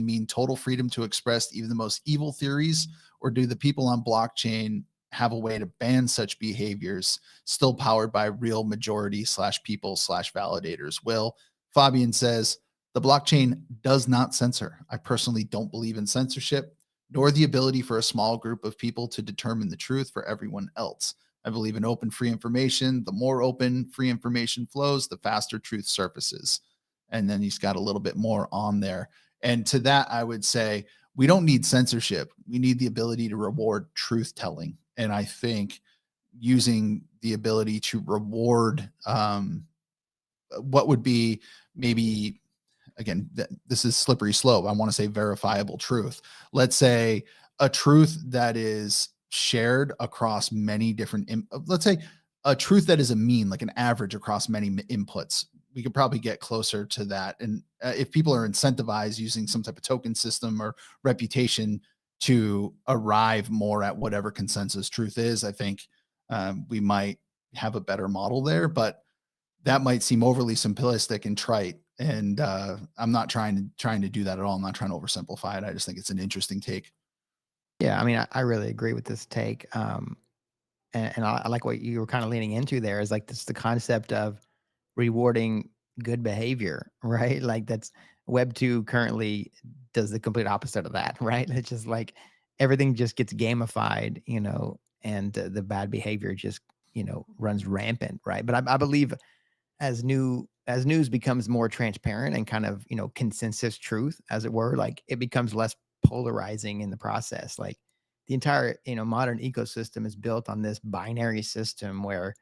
mean total freedom to express even the most evil theories, or do the people on blockchain have a way to ban such behaviors still powered by real majority / people / validators? Will, Fabian says, the blockchain does not censor. I personally don't believe in censorship, nor the ability for a small group of people to determine the truth for everyone else. I believe in open, free information. The more open, free information flows, the faster truth surfaces. And then he's got a little bit more on there. And to that, I would say we don't need censorship. We need the ability to reward truth telling. And I think using the ability to reward what would be maybe, again, this is slippery slope. I want to say verifiable truth. Let's say a truth that is shared across many different, let's say a truth that is a mean, like an average across many inputs. We could probably get closer to that. And if people are incentivized using some type of token system or reputation to arrive more at whatever consensus truth is, I think we might have a better model there. But that might seem overly simplistic and trite. And I'm not trying to do that at all. I'm not trying to oversimplify it. I just think it's an interesting take. Yeah, I mean, I really agree with this take. And I like what you were kind of leaning into there, is like this the concept of rewarding good behavior, right? Like that's Web 2 currently does the complete opposite of that, right? It's just like everything just gets gamified, and the bad behavior just, runs rampant, right? But I believe as news becomes more transparent and kind of, consensus truth, as it were, like it becomes less polarizing in the process. Like the entire, modern ecosystem is built on this binary system where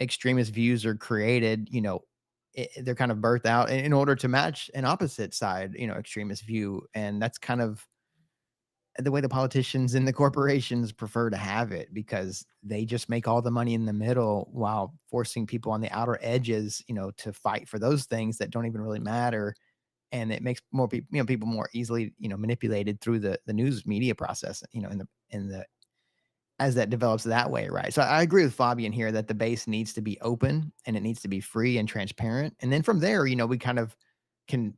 extremist views are created, they're kind of birthed out in order to match an opposite side, extremist view. And that's kind of the way the politicians and the corporations prefer to have it, because they just make all the money in the middle while forcing people on the outer edges, to fight for those things that don't even really matter. And it makes more people, people more easily, manipulated through the news media process, in the as that develops that way, right? So I agree with Fabian here that the base needs to be open and it needs to be free and transparent. And then from there, we kind of can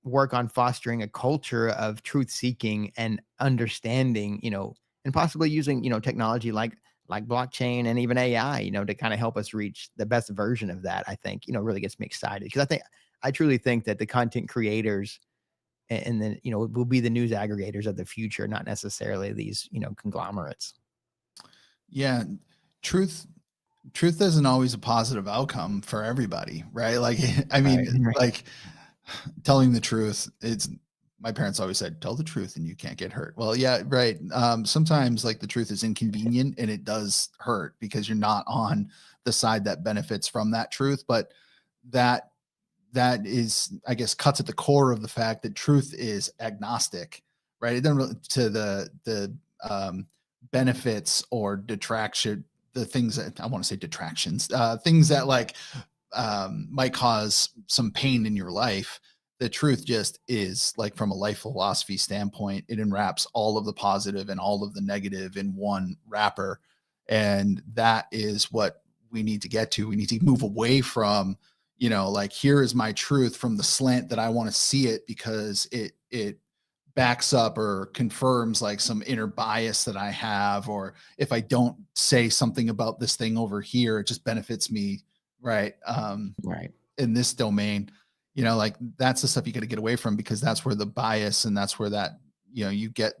work on fostering a culture of truth seeking and understanding, and possibly using, technology like blockchain and even AI, to kind of help us reach the best version of that. I think, really gets me excited, because I truly think that the content creators and then, will be the news aggregators of the future, not necessarily these, conglomerates. Yeah. Truth isn't always a positive outcome for everybody, right? Like, I mean, Right. like telling the truth, my parents always said, tell the truth and you can't get hurt. Well, yeah, right. Sometimes like the truth is inconvenient and it does hurt because you're not on the side that benefits from that truth. But that is, I guess, cuts at the core of the fact that truth is agnostic, right? It doesn't really, to the benefits or detraction, the things that I want to say detractions, things that like might cause some pain in your life. The truth just is, like, from a life philosophy standpoint, it enwraps all of the positive and all of the negative in one wrapper. And that is what we need to get to. We need to move away from, like, here is my truth from the slant that I want to see it, because it backs up or confirms like some inner bias that I have, or if I don't say something about this thing over here, it just benefits me, right? Right. In this domain, like that's the stuff you got to get away from, because that's where the bias, and that's where that, you get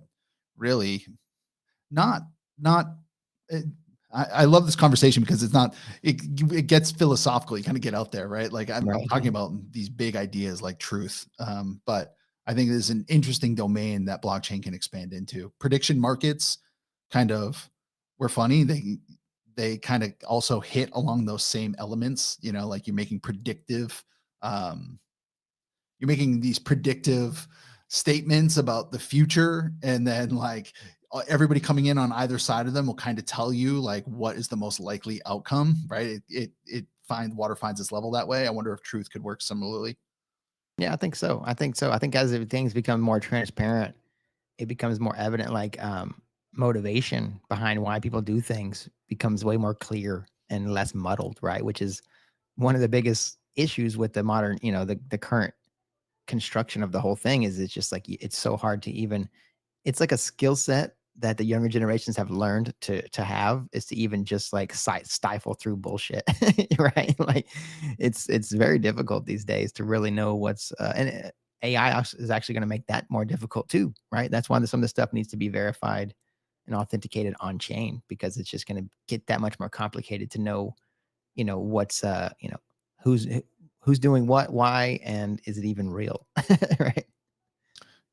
really not, I love this conversation because it's not, it gets philosophical. You kind of get out there, right? Like I'm Right. talking about these big ideas like truth. But I think there's an interesting domain that blockchain can expand into. Prediction markets kind of were funny. They kind of also hit along those same elements, like you're making these predictive statements about the future, and then like everybody coming in on either side of them will kind of tell you like what is the most likely outcome, right? Water finds its level that way. I wonder if truth could work similarly. Yeah, I think so. I think as things become more transparent, it becomes more evident, like motivation behind why people do things becomes way more clear and less muddled, right? Which is one of the biggest issues with the modern, the current construction of the whole thing is it's just like it's so hard to even, it's like a skill set that the younger generations have learned to have, is to even just like stifle through bullshit. Right? Like it's very difficult these days to really know what's and AI is actually going to make that more difficult too, right? That's why some of the stuff needs to be verified and authenticated on chain, because it's just going to get that much more complicated to know, what's who's who's doing what, why, and is it even real? Right?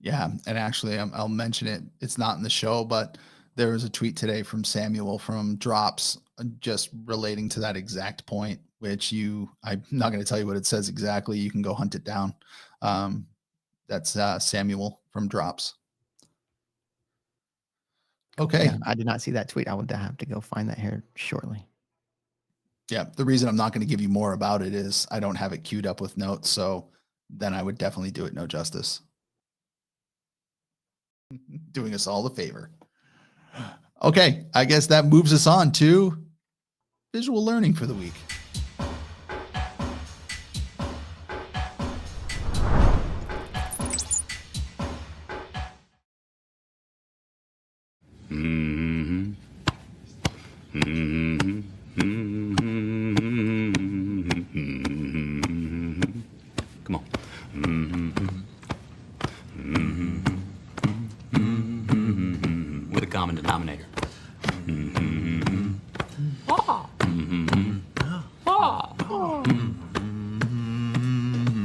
Yeah, and actually, I'll mention it. It's not in the show, but there was a tweet today from Samuel from Drops, just relating to that exact point. Which I'm not going to tell you what it says exactly. You can go hunt it down. That's Samuel from Drops. Okay. Yeah, I did not see that tweet. I would have to go find that here shortly. Yeah, the reason I'm not going to give you more about it is I don't have it queued up with notes, so then I would definitely do it no justice. Doing us all a favor. Okay, I guess that moves us on to visual learning for the week. Come on. With a common denominator.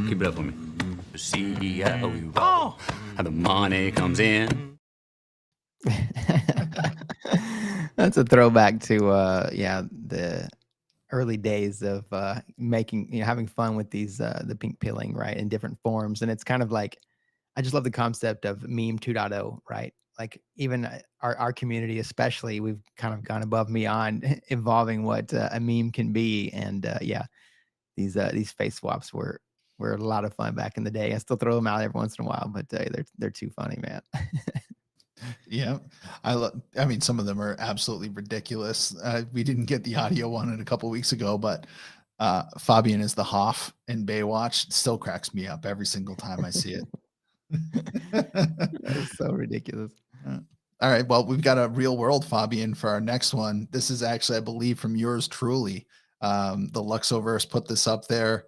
Keep it up for me. See how we roll, how the money comes in. That's a throwback to the early days of making, having fun with these the pink pilling, right, in different forms. And it's kind of like, I just love the concept of meme 2.0, right? Like even our community, especially, we've kind of gone above and beyond evolving what a meme can be. And these face swaps were a lot of fun back in the day. I still throw them out every once in a while, but they're too funny, man. Yeah, I mean, some of them are absolutely ridiculous. We didn't get the audio one in a couple weeks ago, but Fabian is the Hoff in Baywatch. It still cracks me up every single time I see it. That is so ridiculous. All right, well, we've got a real world Fabian for our next one. This is actually, I believe, from yours truly. The LUKSOverse put this up there,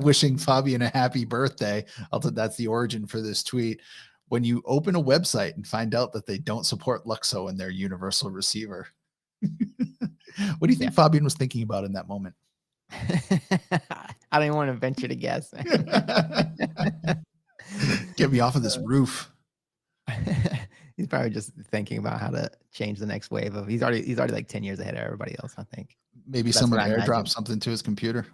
wishing Fabian a happy birthday. That's the origin for this tweet. When you open a website and find out that they don't support LUKSO in their universal receiver. What do you think Fabian was thinking about in that moment? I don't even want to venture to guess. Get me off of this roof. He's probably just thinking about how to change the next wave of. He's already like 10 years ahead of everybody else, I think. Maybe someone airdropped something to his computer.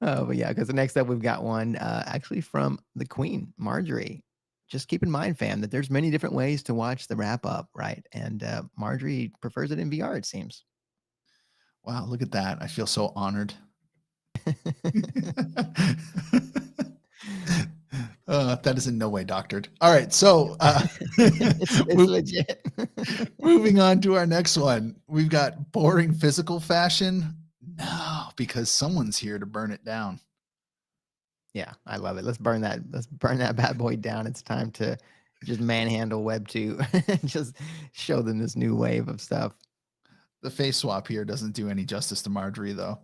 Oh, but yeah, because the next up we've got one actually from the Queen, Marjorie. Just keep in mind, fam, that there's many different ways to watch the wrap up, right? And Marjorie prefers it in VR, it seems. Wow, look at that. I feel so honored. That is in no way doctored. All right, so it's legit. Moving on to our next one. We've got boring physical fashion. No, because someone's here to burn it down. Yeah, I love it. Let's burn that bad boy down. It's time to just manhandle Web 2 and just show them this new wave of stuff. The face swap here doesn't do any justice to Marjorie, though.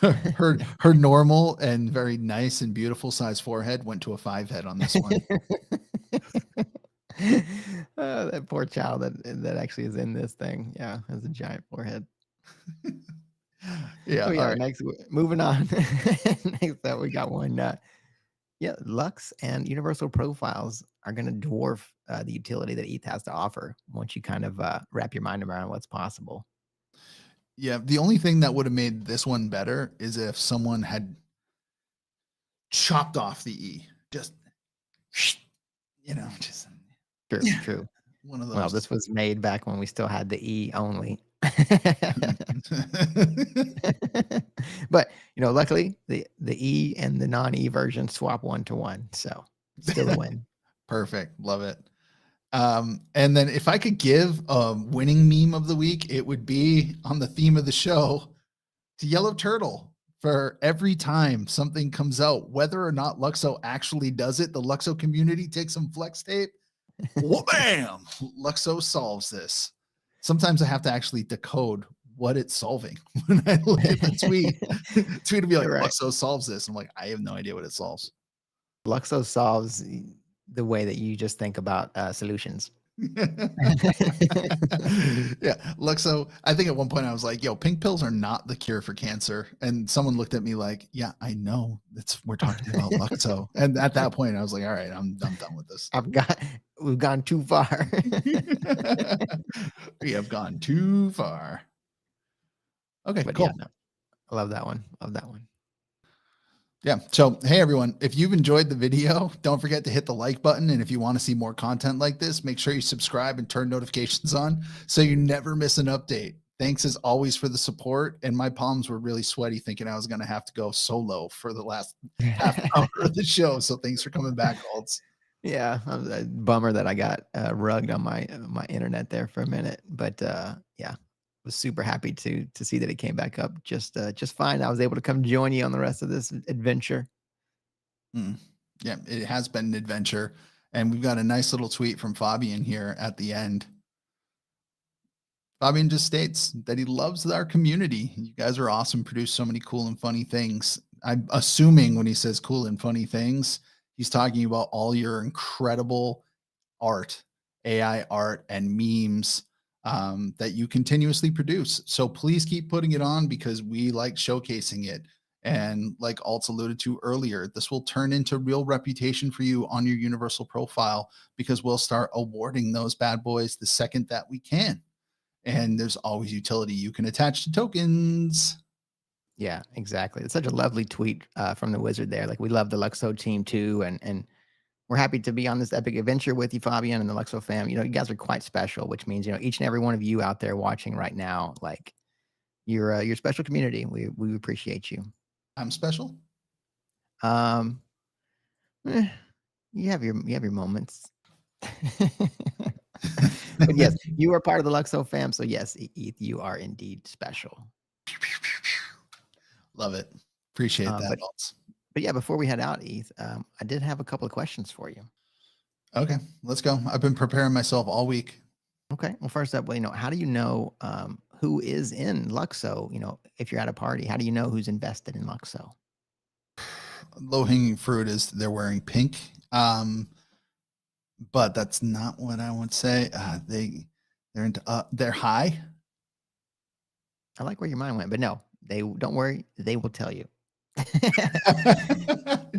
her normal and very nice and beautiful size forehead went to a 5 head on this one. Oh, that poor child that actually is in this thing. Yeah, has a giant forehead. Yeah. Oh, yeah. All right. Next, moving on. Next up, we got one. Lux and Universal Profiles are going to dwarf the utility that ETH has to offer once you kind of wrap your mind around what's possible. Yeah, the only thing that would have made this one better is if someone had chopped off the E. Just, just True. One of those. Well, this was made back when we still had the E only. But luckily the E and the non-E version swap 1-to-1. So Still a win. Perfect. Love it. And then if I could give a winning meme of the week, it would be on the theme of the show to Yellow Turtle. For every time something comes out, whether or not LUKSO actually does it, the LUKSO community takes some flex tape. Bam! LUKSO solves this. Sometimes I have to actually decode what it's solving when I look at the tweet. Tweet will be like, Right. LUKSO solves this. I'm like, I have no idea what it solves. LUKSO solves the way that you just think about solutions. Yeah, LUKSO. I think at one point I was like, "Yo, pink pills are not the cure for cancer," and someone looked at me like, "Yeah, I know. We're talking about LUKSO." And at that point, I was like, "All right, I'm done with this. We've gone too far." We have gone too far. Okay, But cool. yeah, no, I love that one. Love that one. Yeah. So, hey, everyone, if you've enjoyed the video, don't forget to hit the like button. And if you want to see more content like this, make sure you subscribe and turn notifications on so you never miss an update. Thanks as always for the support. And my palms were really sweaty thinking I was going to have to go solo for the last half hour of the show. So thanks for coming back, Alts. Yeah, bummer that I got rugged on my internet there for a minute, but yeah, was super happy to see that it came back up just fine. I was able to come join you on the rest of this adventure. Yeah, it has been an adventure, and we've got a nice little tweet from Fabian here at the end. Fabian just states that he loves our community. You guys are awesome, produce so many cool and funny things. I'm assuming when he says cool and funny things, he's talking about all your incredible art, AI art, and memes that you continuously produce. So please keep putting it on because we like showcasing it. And like Alts alluded to earlier, this will turn into real reputation for you on your universal profile because we'll start awarding those bad boys the second that we can. And there's always utility you can attach to tokens. Yeah, exactly. It's such a lovely tweet from the wizard there. Like, we love the LUKSO team too, and we're happy to be on this epic adventure with you, Fabian, and the LUKSO fam. You know, you guys are quite special, which means, you know, each and every one of you out there watching right now, like, you're a special community. We appreciate you. I'm special. You have your moments. But yes, you are part of the LUKSO fam. So yes, ETH, you are indeed special. Love it. Appreciate that. But yeah, before we head out, ETH, I did have a couple of questions for you. Okay, let's go. I've been preparing myself all week. Okay. Well, first up, you know, how do you know who is in LUKSO? You know, if you're at a party, how do you know who's invested in LUKSO? Low-hanging fruit is they're wearing pink. But that's not what I would say. They're high. I like where your mind went, but no, don't worry. They will tell you.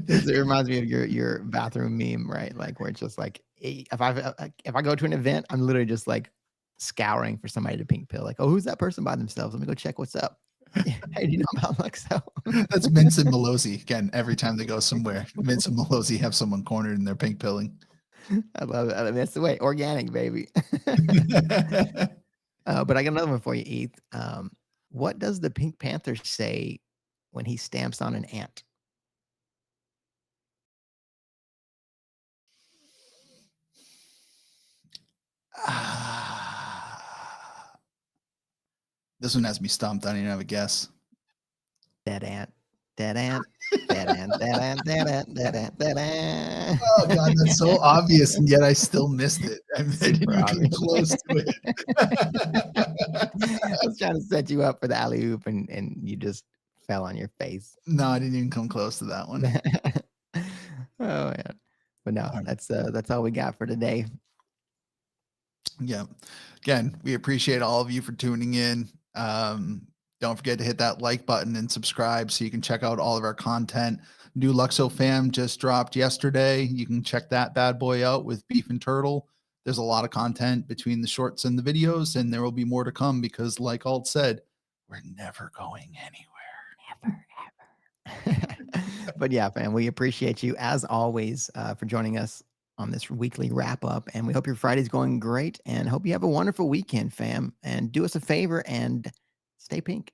It reminds me of your bathroom meme, right? Like, where it's just like, if I go to an event, I'm literally just like scouring for somebody to pink pill. Like, oh, who's that person by themselves? Let me go check what's up. Hey, do you know about LUKSO? That's Mince and Melosi. Again, every time they go somewhere, Mince and Melosi have someone cornered and they're pink pilling. I love it. I mean, that's the way. Organic, baby. But I got another one for you, ETH. What does the Pink Panther say when he stamps on an ant? This one has me stumped. I don't even have a guess. Dead ant. Dead ant. Dead ant. Dead ant. Dead ant. Dead ant. Dead ant. Oh God, that's so obvious, and yet I still missed it. I didn't even come close to it. I was trying to set you up for the alley oop, and you just fell on your face. No, I didn't even come close to that one. Oh man, but no, that's all we got for today. Yeah. Again, we appreciate all of you for tuning in. Don't forget to hit that like button and subscribe so you can check out all of our content. New LUKSO fam just dropped yesterday. You can check that bad boy out with Beef and Turtle. There's a lot of content between the shorts and the videos, and there will be more to come because, like Alt said, we're never going anywhere. Never. But yeah, fam, we appreciate you as always for joining us on this weekly wrap up, and we hope your Friday's going great and hope you have a wonderful weekend, fam. And do us a favor and stay pink.